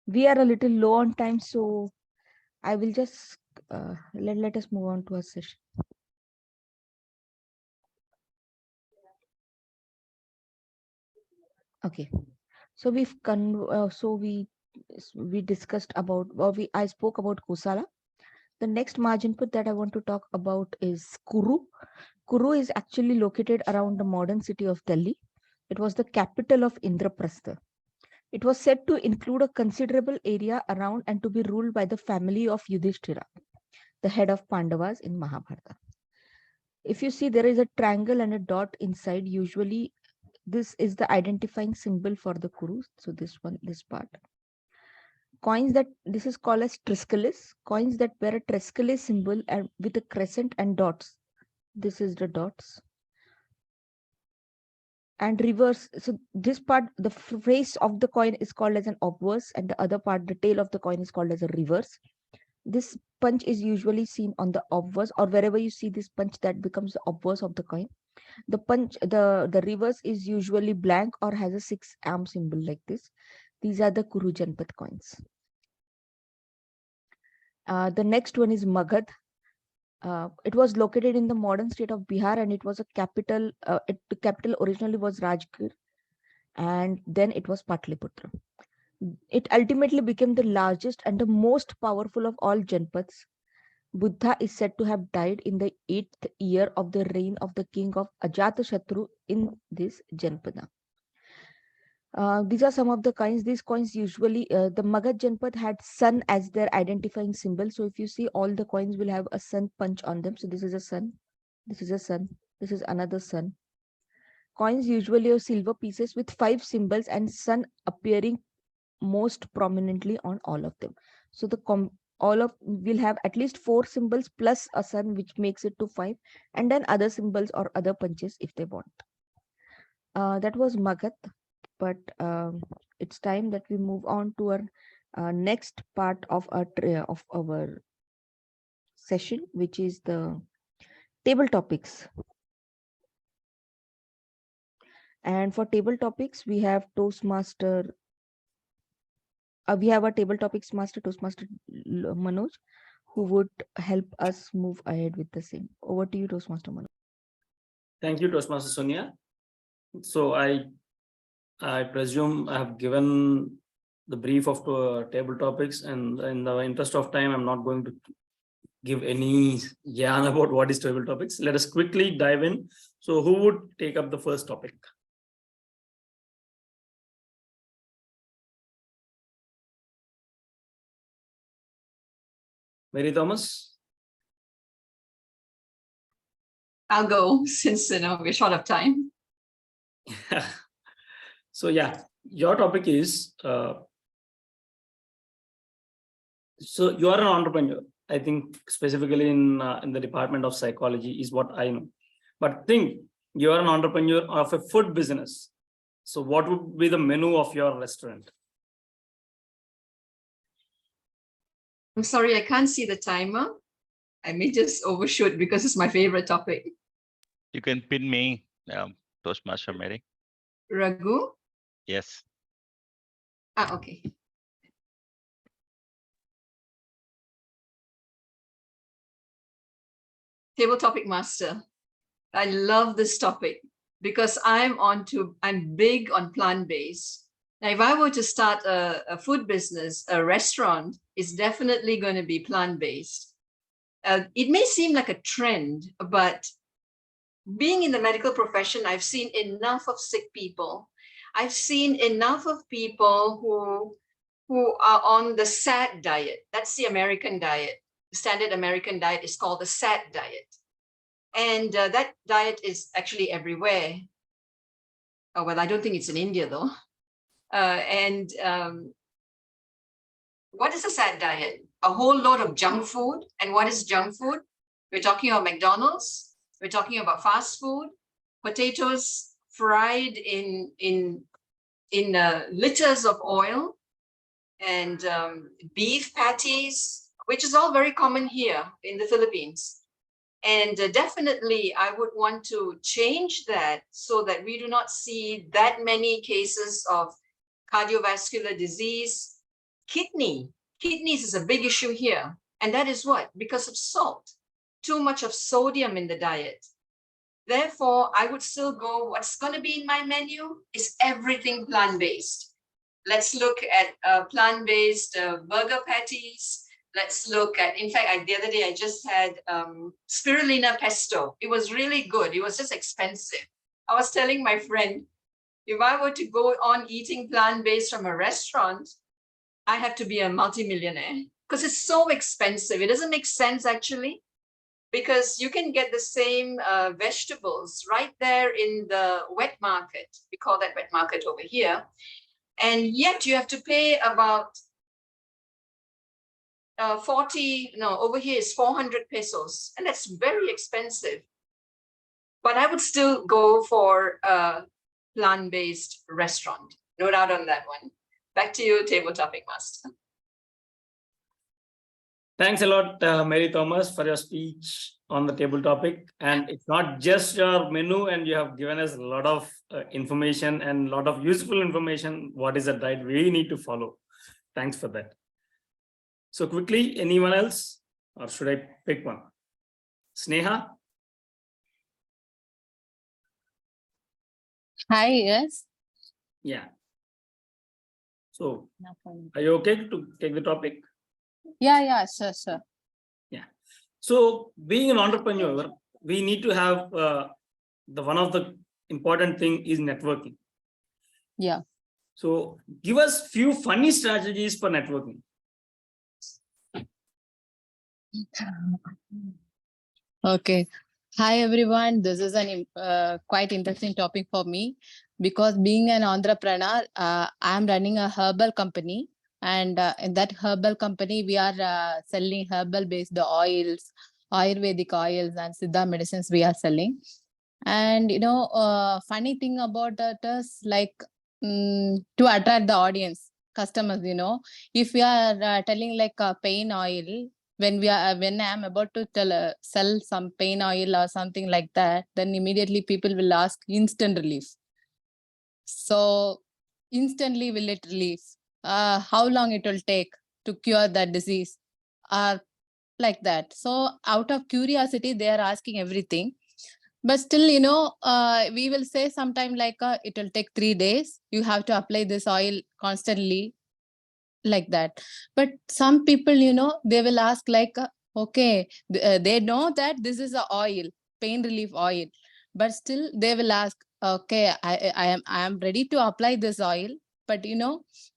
we are a little low on time, so I will just let us move on to our session. Okay, so we discussed about, I spoke about Kosala. The next Maj input that I want to talk about is Kuru. Kuru is actually located around the modern city of Delhi. It was the capital of Indraprastha. It was said to include a considerable area around and to be ruled by the family of Yudhishthira, the head of Pandavas in Mahabharata. If you see, there is a triangle and a dot inside. Usually, this is the identifying symbol for the Kurus. So this part. Coins this is called as triskelius. Coins that bear a triskelius symbol and with a crescent and dots. This is the dots. And reverse. So this part, the face of the coin is called as an obverse, and the other part, the tail of the coin, is called as a reverse. This punch is usually seen on the obverse, or wherever you see this punch, that becomes the obverse of the coin. The punch, the reverse is usually blank or has a 6-arm symbol like this. These are the Kuru Janpath coins. The next one is Magad. It was located in the modern state of Bihar, and it was a capital. The capital originally was Rajgir, and then it was Patliputra. It ultimately became the largest and the most powerful of all Janpaths. Buddha is said to have died in the 8th year of the reign of the king of Ajatashatru in this Janpada. These are some of the coins. These coins usually, the Magad Janpath had sun as their identifying symbol. So if you see, all the coins will have a sun punch on them. So this is a sun, this is a sun, this is another sun. Coins usually have silver pieces with 5 symbols and sun appearing most prominently on all of them. So all of will have at least 4 symbols plus a sun, which makes it to 5, and then other symbols or other punches if they want. That was Magad. But it's time that we move on to our next part of our session, which is the table topics. And for table topics, we have Toastmaster. We have a table topics master, Toastmaster Manoj, who would help us move ahead with the same. Over to you, Toastmaster Manoj. Thank you, Toastmaster Sonia. So I I presume I have given the brief of table topics, and in the interest of time, I'm not going to give any yarn about what is table topics. Let us quickly dive in. So who would take up the first topic? Mary Thomas? I'll go since we're short of time. So yeah, your topic is, so you are an entrepreneur. I think specifically in the department of psychology is what I know. But think you are an entrepreneur of a food business. So what would be the menu of your restaurant? I'm sorry, I can't see the timer. I may just overshoot because it's my favorite topic. You can pin me, Toastmaster Mary. Raghu? Yes. Okay. Table topic master. I love this topic because I'm big on plant-based. Now, if I were to start a food business, a restaurant, it's definitely going to be plant-based. It may seem like a trend, but being in the medical profession, I've seen enough of sick people. I've seen enough of people who are on the SAD diet. That's the American diet. The standard American diet is called the SAD diet. And that diet is actually everywhere. Oh, well, I don't think it's in India, though. What is a SAD diet? A whole load of junk food. And what is junk food? We're talking about McDonald's. We're talking about fast food, potatoes fried in liters of oil, and beef patties, which is all very common here in the Philippines. And definitely, I would want to change that so that we do not see that many cases of cardiovascular disease. Kidneys is a big issue here. And that is what? Because of salt. Too much of sodium in the diet. Therefore, I would still go, what's going to be in my menu is everything plant-based. Let's look at plant-based burger patties. Let's look at, in fact, the other day I just had spirulina pesto. It was really good. It was just expensive. I was telling my friend, if I were to go on eating plant-based from a restaurant, I have to be a multimillionaire because it's so expensive. It doesn't make sense actually, because you can get the same vegetables right there in the wet market. We call that wet market over here. And yet you have to pay about 40, no, over here is 400 pesos. And that's very expensive. But I would still go for a plant-based restaurant. No doubt on that one. Back to you, table topic master. Thanks a lot, Mary Thomas, for your speech on the table topic. And it's not just your menu, and you have given us a lot of information and a lot of useful information. What is the diet we need to follow? Thanks for that. So quickly, anyone else? Or should I pick one? Sneha? Hi, yes. Yeah. So are you okay to take the topic? Yeah, sure. Yeah. So being an entrepreneur, we need to have one of the important thing is networking. Yeah. So give us few funny strategies for networking. Okay. Hi, everyone. This is an quite interesting topic for me because being an entrepreneur, I'm running a herbal company. And in that herbal company, we are selling herbal-based oils, Ayurvedic oils, and Siddha medicines we are selling. And, funny thing about that is like to attract the audience, customers, if we are telling like a pain oil, when I'm about to sell some pain oil or something like that, then immediately people will ask instant relief. So instantly will it relief? How long it will take to cure that disease? Like that. So out of curiosity, they are asking everything. But still, we will say sometime like it will take 3 days. You have to apply this oil constantly, like that. But some people, they will ask like, okay, they know that this is a oil, pain relief oil, but still they will ask, okay, I am ready to apply this oil, but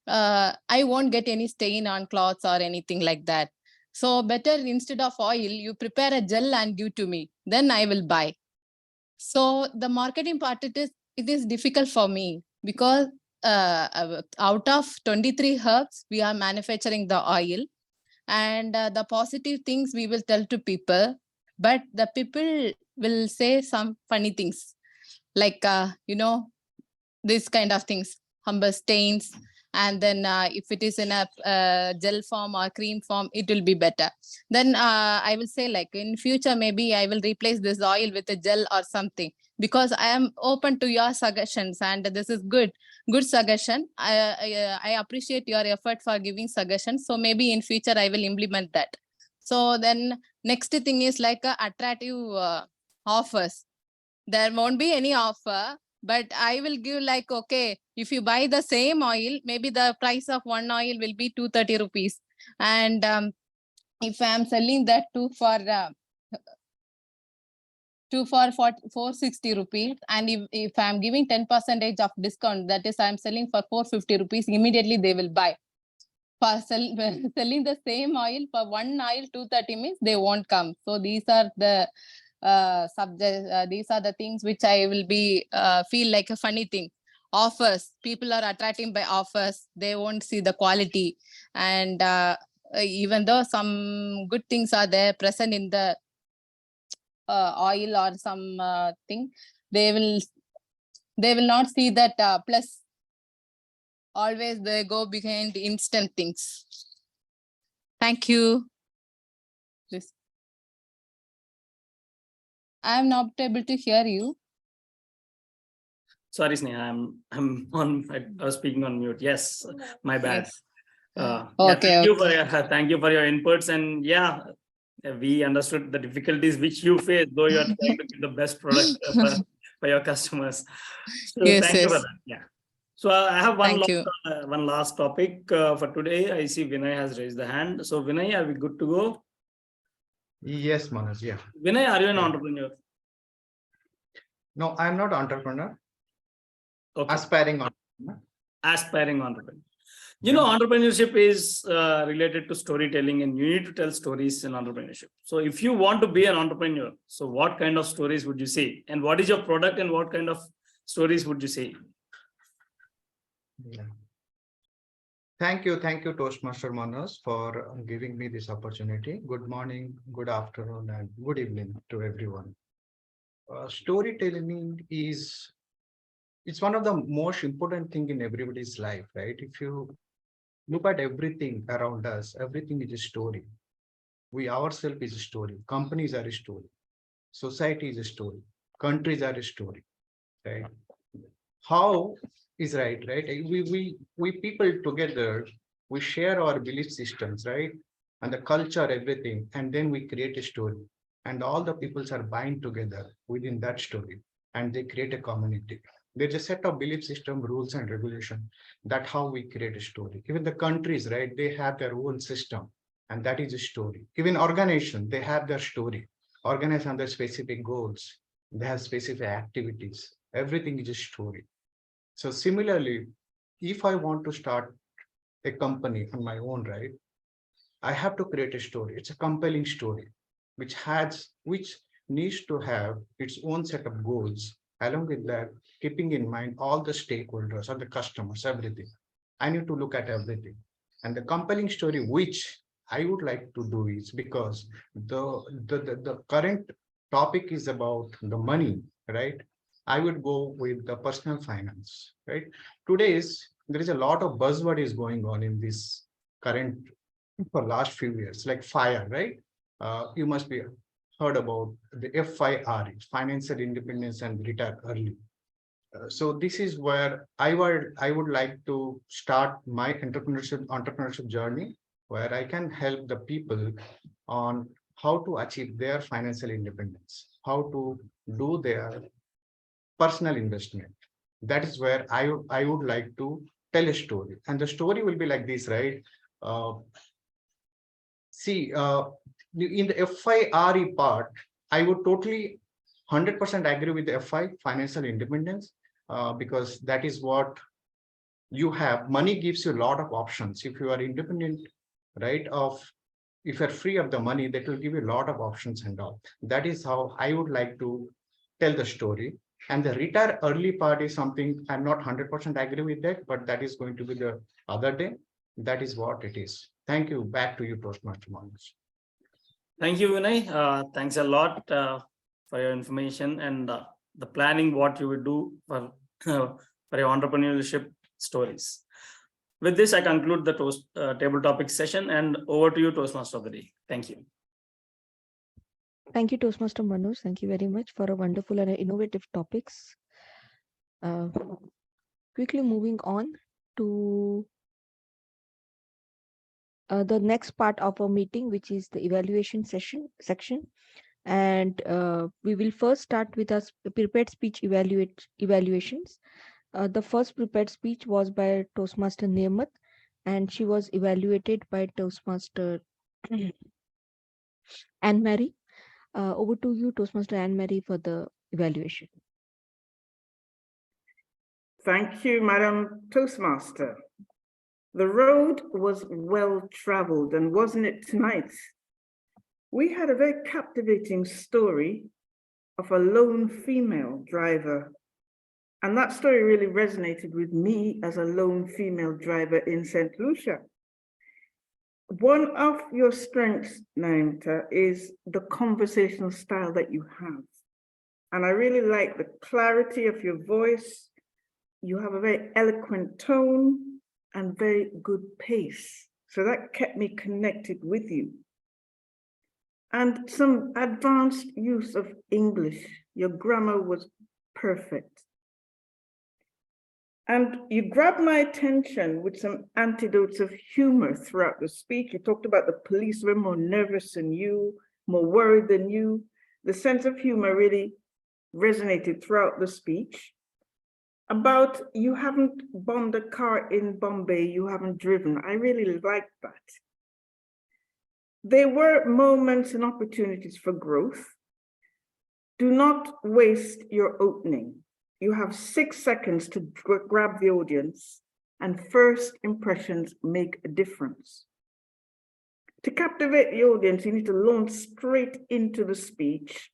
I won't get any stain on clothes or anything like that. So better, instead of oil, you prepare a gel and give to me, then I will buy. So the marketing part, it is difficult for me, because out of 23 herbs, we are manufacturing the oil, and the positive things we will tell to people, but the people will say some funny things, like, this kind of things, humble stains. And then if it is in a gel form or cream form, it will be better. Then I will say, like, in future, maybe I will replace this oil with a gel or something, because I am open to your suggestions, and this is good suggestion. I appreciate your effort for giving suggestions. So maybe in future I will implement that. So then next thing is like attractive offers. There won't be any offer, but I will give like, okay, if you buy the same oil, maybe the price of one oil will be 230 rupees. And if I am selling that two for 460 rupees, and if I'm giving 10% of discount, that is I'm selling for 450 rupees, immediately they will buy. For selling the same oil, for one oil 230 means they won't come. So these are the these are the things which I will be feel like a funny thing. Offers, people are attracting by offers, they won't see the quality. And even though some good things are there present in the oil or some thing, they will not see that plus. Always they go behind instant things. Thank you. This. I am not able to hear you. Sorry, Sneha, I was speaking on mute. Yes, my bad. Yes. Yeah, Okay. thank you for your inputs. And yeah, we understood the difficulties which you face, though you are trying to give the best product for your customers. So Yes, thank you for yes. that. Yeah. So I have Thank you. one last topic for today. I see Vinay has raised the hand. So Vinay, are we good to go? Yes, Manoj. Yeah. Vinay, are you an entrepreneur? No, I'm not entrepreneur. Okay. Aspiring entrepreneur. Aspiring entrepreneur. You know, entrepreneurship is related to storytelling, and you need to tell stories in entrepreneurship. So if you want to be an entrepreneur, so what kind of stories would you say? And what is your product, and what kind of stories would you say? Yeah. Thank you, Toastmaster Manoj, for giving me this opportunity. Good morning, good afternoon, and good evening to everyone. Storytelling it's one of the most important thing in everybody's life, right? If you look at everything around us, everything is a story. We ourselves is a story. Companies are a story. Society is a story. Countries are a story, right? How is right? We people together, we share our belief systems, right? And the culture, everything, and then we create a story. And all the peoples are bind together within that story, and they create a community. There's a set of belief system, rules, and regulation. That's how we create a story. Even the countries, right? They have their own system, and that is a story. Even organization, they have their story. Organized under specific goals. They have specific activities. Everything is a story. So similarly, if I want to start a company on my own, right, I have to create a story. It's a compelling story, which needs to have its own set of goals. Along with that, keeping in mind all the stakeholders or the customers, everything. I need to look at everything. And the compelling story, which I would like to do, is because the current topic is about the money, right? I would go with the personal finance, right? There is a lot of buzzword is going on in this current for last few years, like FIRE, right? You must be heard about the FIRE, financial independence and retire early. So this is where I would like to start my entrepreneurship journey, where I can help the people on how to achieve their financial independence. how to do their personal investment. That is where I would like to tell a story. And the story will be like this, right? See, in the FIRE part, I would totally 100% agree with the FI, financial independence, because that is what you have. Money gives you a lot of options. If you are independent, right, if you're free of the money, that will give you a lot of options and all. That is how I would like to tell the story. And the retire early part is something I'm not 100% agree with that, but that is going to be the other day. That is what it is. Thank you. Back to you, Toastmaster Manoj. Thank you, Vinay. Thanks a lot for your information and the planning what you would do for your entrepreneurship stories. With this, I conclude the table topic session, and over to you, Toastmaster of the day. Thank you. Thank you, Toastmaster Manoj. Thank you very much for a wonderful and innovative topics. Quickly moving on to the next part of our meeting, which is the evaluation section. And we will first start with our prepared speech evaluations. The first prepared speech was by Toastmaster Nirmat, and she was evaluated by Toastmaster Anne-Marie. Over to you, Toastmaster Anne-Marie, for the evaluation. Thank you, Madam Toastmaster. The road was well traveled, and wasn't it tonight? We had a very captivating story of a lone female driver. And that story really resonated with me as a lone female driver in St. Lucia. One of your strengths, Naimta, is the conversational style that you have. And I really like the clarity of your voice. You have a very eloquent tone and very good pace. So that kept me connected with you. And some advanced use of English. Your grammar was perfect. And you grabbed my attention with some antidotes of humor throughout the speech. You talked about the police were more nervous than you, more worried than you. The sense of humor really resonated throughout the speech. About you haven't bombed a car in Bombay, you haven't driven. I really liked that. There were moments and opportunities for growth. Do not waste your opening. You have 6 seconds to grab the audience, and first impressions make a difference. To captivate the audience, you need to launch straight into the speech.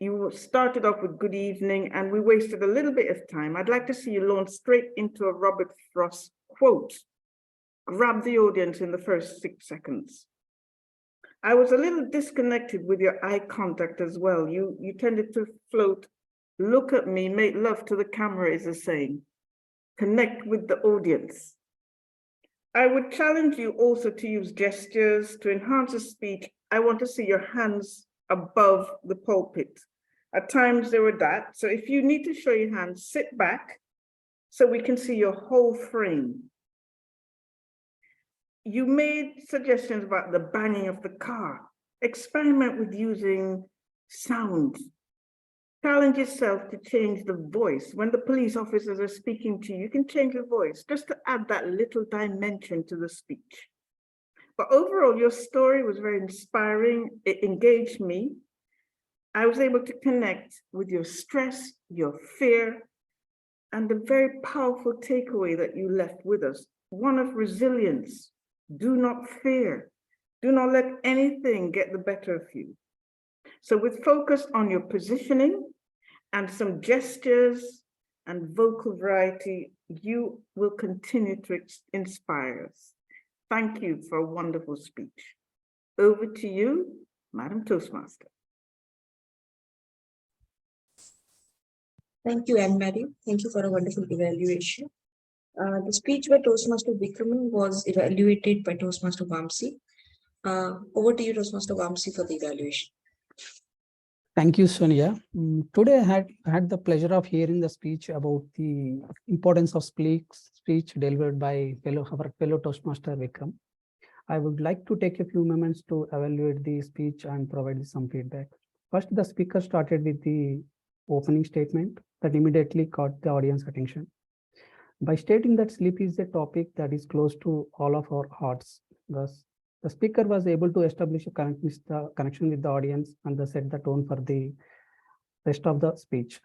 You started off with good evening, and we wasted a little bit of time. I'd like to see you launch straight into a Robert Frost quote. Grab the audience in the first 6 seconds. I was a little disconnected with your eye contact as well. You tended to float, look at me, make love to the camera is a saying. Connect with the audience. I would challenge you also to use gestures to enhance the speech. I want to see your hands above the pulpit. At times there were that. So if you need to show your hands, sit back so we can see your whole frame. You made suggestions about the banging of the car. Experiment with using sound. Challenge yourself to change the voice. When the police officers are speaking to you, you can change the voice just to add that little dimension to the speech. But overall, your story was very inspiring. It engaged me. I was able to connect with your stress, your fear, and the very powerful takeaway that you left with us, one of resilience. Do not fear. Do not let anything get the better of you. So with focus on your positioning and some gestures and vocal variety, you will continue to inspire us. Thank you for a wonderful speech. Over to you, Madam Toastmaster. Thank you, Anne-Marie. Thank you for a wonderful evaluation. The speech by Toastmaster Vikram was evaluated by Toastmaster Vamsi. Over to you, Toastmaster Vamsi, for the evaluation. Thank you, Sonia. Today I had the pleasure of hearing the speech about the importance of speech delivered by our fellow Toastmaster Vikram. I would like to take a few moments to evaluate the speech and provide some feedback. First, the speaker started with the opening statement that immediately caught the audience attention. By stating that sleep is a topic that is close to all of our hearts, thus the speaker was able to establish a connection with the audience and thus set the tone for the rest of the speech.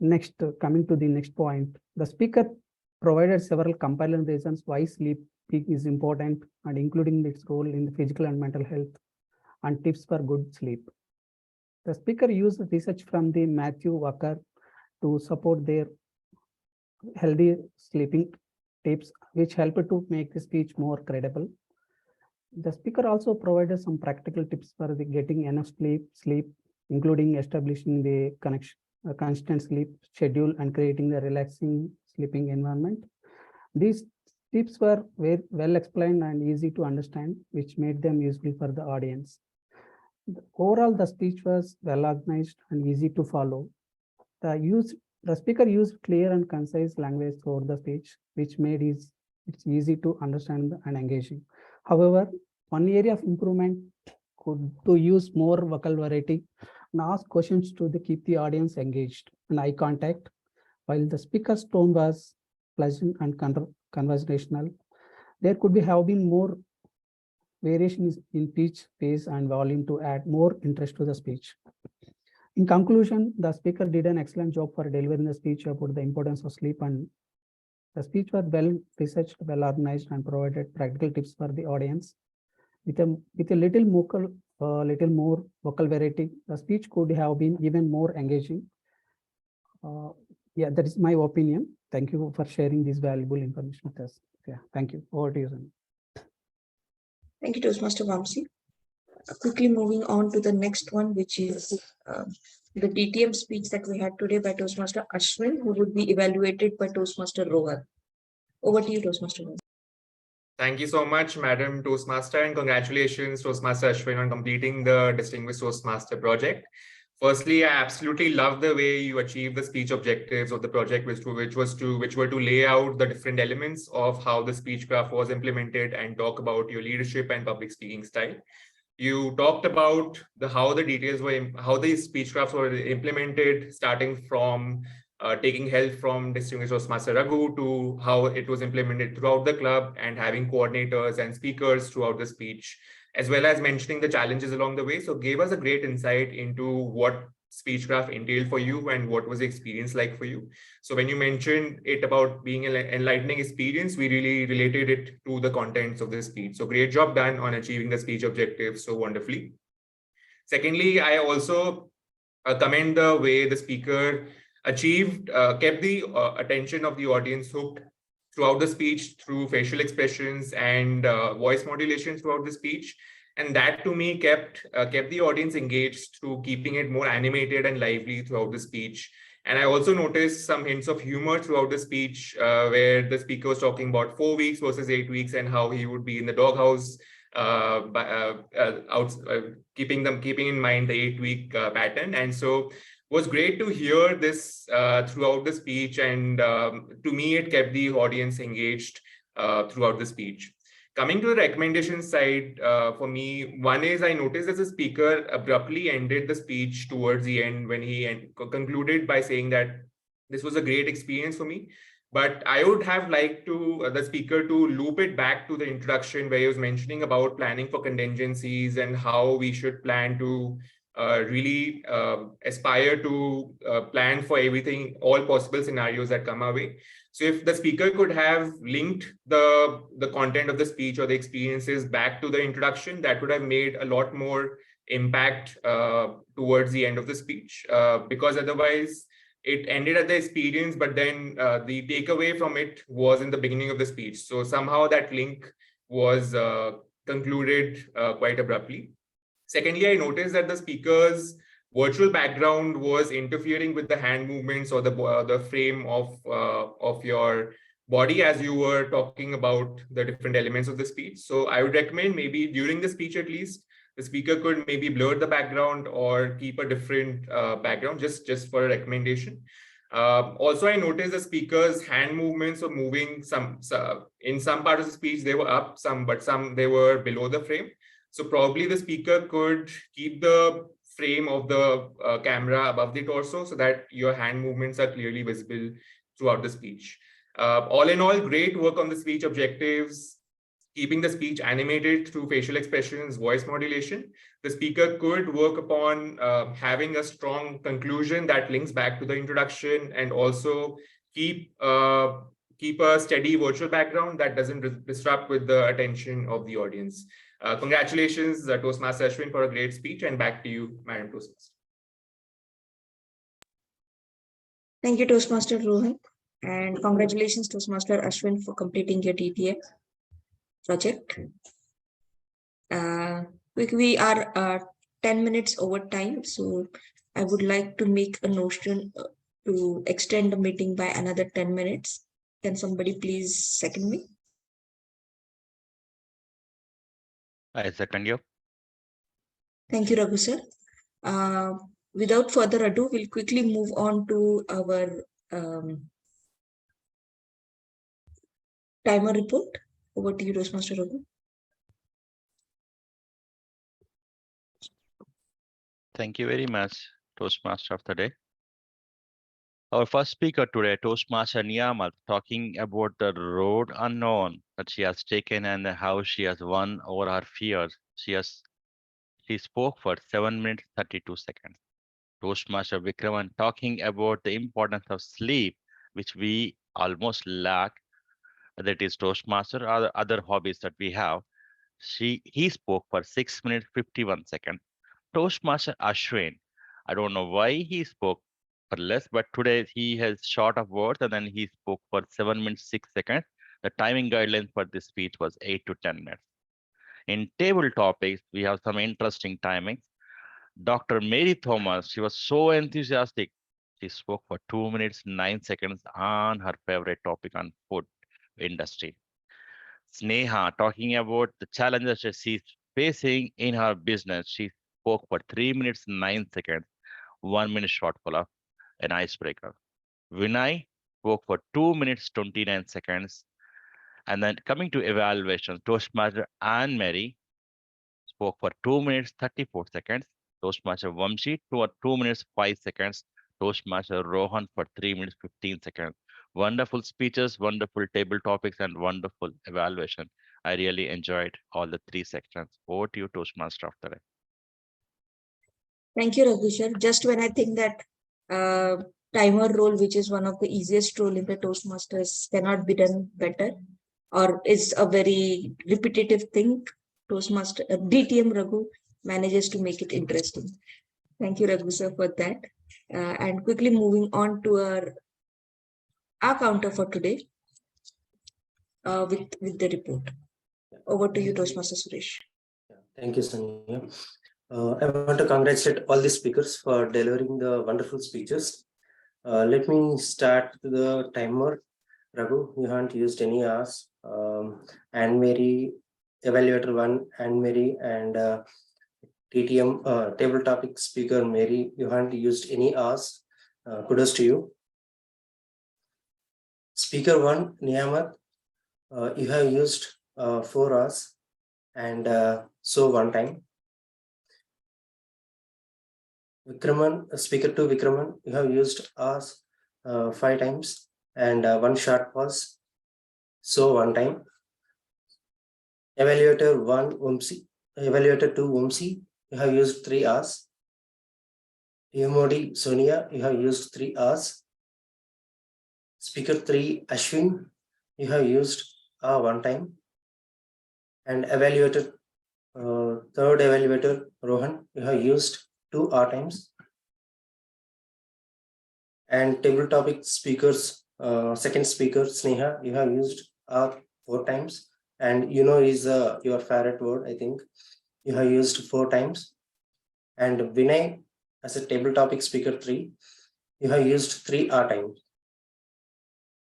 Next, coming to the next point, the speaker provided several compelling reasons why sleep is important and including its role in the physical and mental health and tips for good sleep. The speaker used research from the Matthew Walker to support their healthy sleeping tips, which helped to make the speech more credible. The speaker also provided some practical tips for getting enough sleep, including establishing the constant sleep schedule and creating the relaxing sleeping environment. These tips were very well explained and easy to understand, which made them useful for the audience. Overall, the speech was well organized and easy to follow. The speaker used clear and concise language throughout the speech, which made it easy to understand and engaging. However, one area of improvement could to use more vocal variety and ask questions to keep the audience engaged and eye contact. While the speaker's tone was pleasant and conversational, there could have been more variations in pitch, pace, and volume to add more interest to the speech. In conclusion, the speaker did an excellent job for delivering the speech about the importance of sleep, and the speech was well researched, well organized, and provided practical tips for the audience. With a little more vocal variety, the speech could have been even more engaging. Yeah, that is my opinion. Thank you for sharing this valuable information with us. Yeah, thank you. Over to you, Sonia. Thank you, Toastmaster Vamsi. Quickly moving on to the next one, which is the DTM speech that we had today by Toastmaster Ashwin, who would be evaluated by Toastmaster Rohan. Over to you, Toastmaster Vamsi. Thank you so much, Madam Toastmaster, and congratulations, Toastmaster Ashwin, on completing the Distinguished Toastmaster project. Firstly, I absolutely love the way you achieved the speech objectives of the project, which were to lay out the different elements of how the speech craft was implemented and talk about your leadership and public speaking style. You talked about how the speech crafts were implemented, starting from taking help from Distinguished Toastmaster Raghu to how it was implemented throughout the club and having coordinators and speakers throughout the speech, as well as mentioning the challenges along the way. So gave us a great insight into what speechcraft entailed for you and what was the experience like for you. So when you mentioned it about being an enlightening experience, we really related it to the contents of the speech. So great job done on achieving the speech objectives so wonderfully. Secondly, I also commend the way the speaker kept the attention of the audience hooked throughout the speech through facial expressions and voice modulation throughout the speech. And that to me kept the audience engaged through keeping it more animated and lively throughout the speech. And I also noticed some hints of humor throughout the speech where the speaker was talking about 4 weeks versus 8 weeks and how he would be in the doghouse, keeping in mind the 8-week pattern. And so was great to hear this throughout the speech, and to me, it kept the audience engaged throughout the speech. Coming to the recommendation side, for me, one is I noticed that the speaker abruptly ended the speech towards the end when he concluded by saying that this was a great experience for me. But I would have liked the speaker to loop it back to the introduction where he was mentioning about planning for contingencies and how we should plan to really aspire to plan for everything, all possible scenarios that come our way. So if the speaker could have linked the content of the speech or the experiences back to the introduction, that would have made a lot more impact towards the end of the speech, because otherwise it ended at the experience, but then the takeaway from it was in the beginning of the speech. So somehow that link was concluded quite abruptly. Secondly, I noticed that the speaker's virtual background was interfering with the hand movements or the frame of your body as you were talking about the different elements of the speech. So I would recommend maybe during the speech at least, the speaker could maybe blur the background or keep a different background, just for a recommendation. Also, I noticed the speaker's hand movements were moving in some parts of the speech, they were up, but some they were below the frame. So probably the speaker could keep the frame of the camera above the torso so that your hand movements are clearly visible throughout the speech. All in all, great work on the speech objectives, keeping the speech animated through facial expressions, voice modulation. The speaker could work upon having a strong conclusion that links back to the introduction, and also keep a steady virtual background that doesn't disrupt with the attention of the audience. Congratulations, Toastmaster Ashwin, for a great speech, and back to you, Madam Toastmaster. Thank you, Toastmaster Rohan. And congratulations, Toastmaster Ashwin, for completing your DTM project. We are 10 minutes over time, so I would like to make a notion to extend the meeting by another 10 minutes. Can somebody please second me? I second you. Thank you, Raghu sir. Without further ado, we'll quickly move on to our timer report. Over to you, Toastmaster Raghu. Thank you very much, Toastmaster of the day. Our first speaker today, Toastmaster Niyamat, talking about the road unknown that she has taken and how she has won over her fears. She spoke for 7 minutes 32 seconds. Toastmaster Vikraman talking about the importance of sleep, which we almost lack. That is Toastmaster or other hobbies that we have. He spoke for 6 minutes 51 seconds. Toastmaster Ashwin, I don't know why he spoke for less, but today he has short of words and then he spoke for 7 minutes 6 seconds. The timing guidelines for this speech was 8 to 10 minutes. In table topics, we have some interesting timings. Dr. Mary Thomas, she was so enthusiastic. She spoke for 2 minutes 9 seconds on her favorite topic on food industry. Sneha talking about the challenges that she's facing in her business. She spoke for 3 minutes 9 seconds, 1 minute short follow-up, an icebreaker. Vinay spoke for 2 minutes 29 seconds. And then coming to evaluation, Toastmaster Anne Mary spoke for 2 minutes 34 seconds. Toastmaster Vamshi 2 minutes 5 seconds. Toastmaster Rohan for 3 minutes 15 seconds. Wonderful speeches, wonderful table topics, and wonderful evaluation. I really enjoyed all the 3 sections. Over to you, Toastmaster of the day. Thank you, Raghu sir. Just when I think that timer role, which is one of the easiest role in the Toastmasters, cannot be done better, or is a very repetitive thing, Toastmaster DTM Raghu manages to make it interesting. Thank you, Raghu sir, for that. And quickly moving on to our counter for today with the report. Over to you, Toastmaster Suresh. Thank you, Sonia. I want to congratulate all the speakers for delivering the wonderful speeches. Let me start the timer. Raghu, you haven't used any hours. Anne Mary, Evaluator 1, Anne Mary, and TTM table topic speaker Mary, you haven't used any hours. Kudos to you. Speaker 1, Niyamat, you have used 4 hours and so 1 time. Vikraman, speaker 2, Vikraman, you have used hours 5 times and 1 short pause, so 1 time. Evaluator 1, Vamsi, Evaluator 2, Vamsi, you have used 3 hours. TMoD, Sonia, you have used 3 hours. Speaker 3, Ashwin, you have used 1 time. And evaluator, third evaluator, Rohan, you have used 2 times. And table topic speakers, second speaker, Sneha, you have used 4 times. And you know is your favorite word, I think. You have used 4 times. And Vinay, as a table topic speaker 3, you have used 3 times.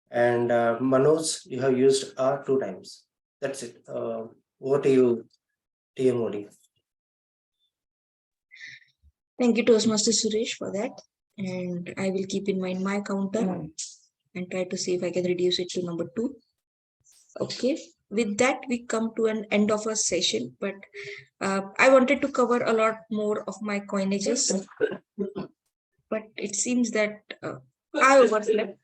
And Manoj, you have used 2 times. That's it. Over to you, TMoD. Thank you, Toastmaster Suresh, for that. And I will keep in mind my counter and try to see if I can reduce it to number 2. Okay. with that, we come to an end of our session, but I wanted to cover a lot more of my coinages, but it seems that I overslept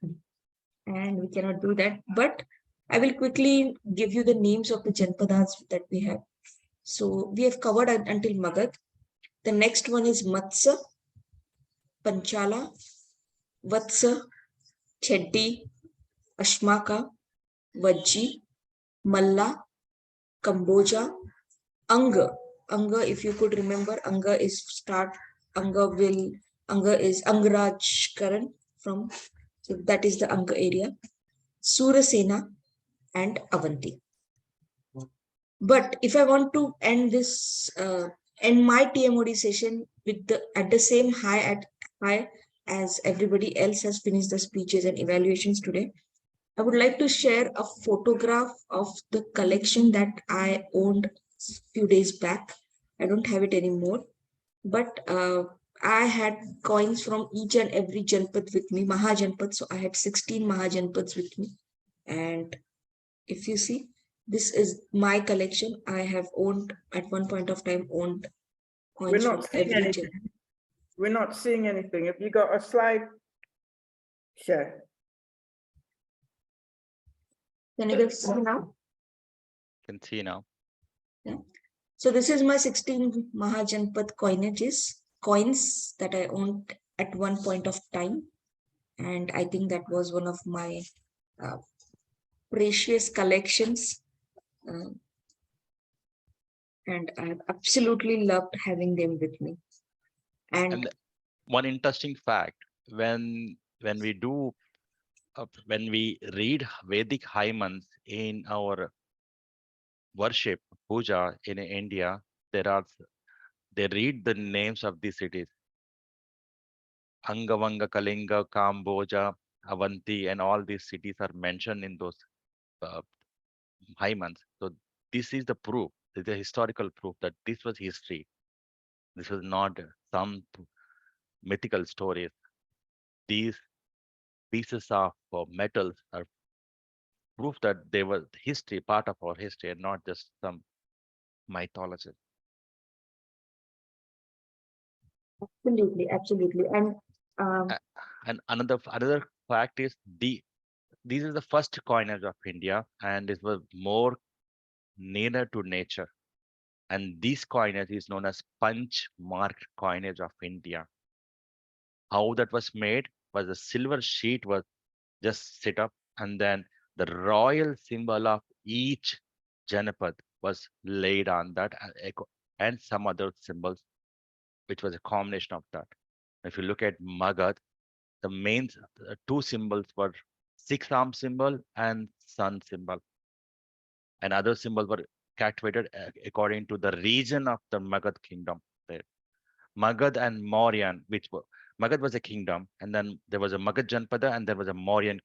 and we cannot do that. But I will quickly give you the names of the Janapadas that we have. So we have covered until Magad. The next one is Matsa, Panchala, Vatsa, Cheddi, Ashmaka, Vajji, Malla, Kamboja, Anga. Anga, if you could remember, Anga is start, Anga is Angaraj Karan from, so that is the Anga area. Surasena and Avanti. But if I want to end this, end my TMoD session with at the same high as everybody else has finished the speeches and evaluations today, I would like to share a photograph of the collection that I owned a few days back. I don't have it anymore, but I had coins from each and every Janpad with me, Mahajanpad. So I had 16 Mahajanpads with me. And if you see, this is my collection. I have owned at one point of time owned coins. We're not seeing anything. We're not seeing anything. Have you got a slide? Share. Can you see now? Can see now. Yeah. So this is my 16 Mahajanpad coins that I owned at one point of time. And I think that was one of my precious collections. And I absolutely loved having them with me. And one interesting fact, when we do, when we read Vedic hymns in our worship, puja in India, they read the names of these cities. Angavanga, Kalinga, Kamboja, Avanti, and all these cities are mentioned in those hymns. So this is the proof, the historical proof that this was history. This was not some mythical stories. These pieces of metals are proof that they were history, part of our history, and not just some mythology. Absolutely. And another fact is these is the first coinage of India, and it was more nearer to nature. And this coinage is known as punch marked coinage of India. How that was made was a silver sheet was just set up, and then the royal symbol of each Janapad was laid on that, and some other symbols, which was a combination of that. If you look at Magad, the main two symbols were six-arm symbol and sun symbol, and other symbols were calculated according to the region of the Magad kingdom. There, Magad and Mauryan, Magad was a kingdom, and then there was a Magad Janpada, and there was a Mauryan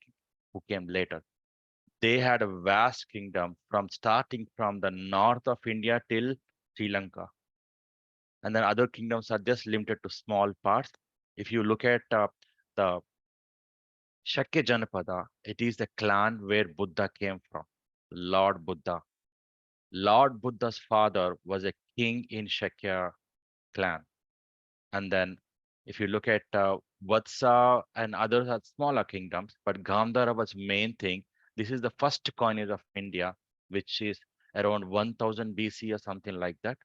who came later. They had a vast kingdom from starting from the north of India till Sri Lanka. And then other kingdoms are just limited to small parts. If you look at the Shakya Janapada, it is the clan where Buddha came from, Lord Buddha. Lord Buddha's father was a king in Shakya clan. And then if you look at Vatsa and others are smaller kingdoms, but Gandhara was main thing. This is the first coinage of India, which is around 1000 BC or something like that.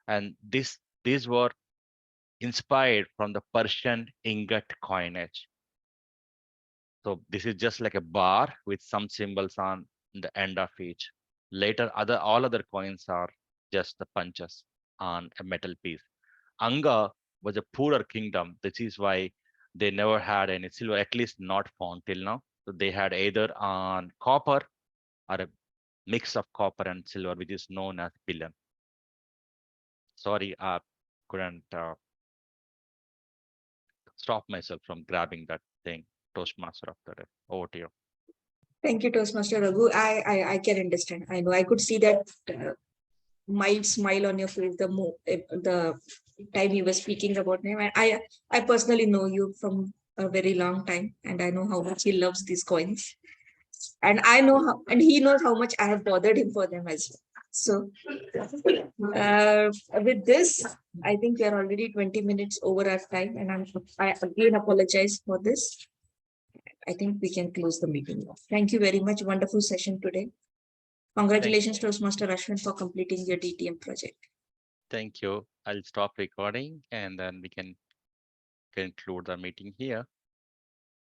And these were inspired from the Persian ingot coinage. So this is just like a bar with some symbols on the end of each. Later, all other coins are just the punches on a metal piece. Anga was a poorer kingdom. This is why they never had any silver, at least not found till now. So they had either on copper or a mix of copper and silver, which is known as pillan. Sorry, I couldn't stop myself from grabbing that thing. Toastmaster of the day. Over to you. Thank you, Toastmaster Raghu. I can understand. I know. I could see that mild smile on your face the time you were speaking about him. And I personally know you from a very long time, and I know how much he loves these coins. And I know how, and he knows how much I have bothered him for them as well. So with this, I think we are already 20 minutes over our time, and I again apologize for this. I think we can close the meeting now. Thank you very much. Wonderful session today. Congratulations, Toastmaster Ashwin, for completing your DTM project. Thank you. I'll stop recording and then we can conclude the meeting here.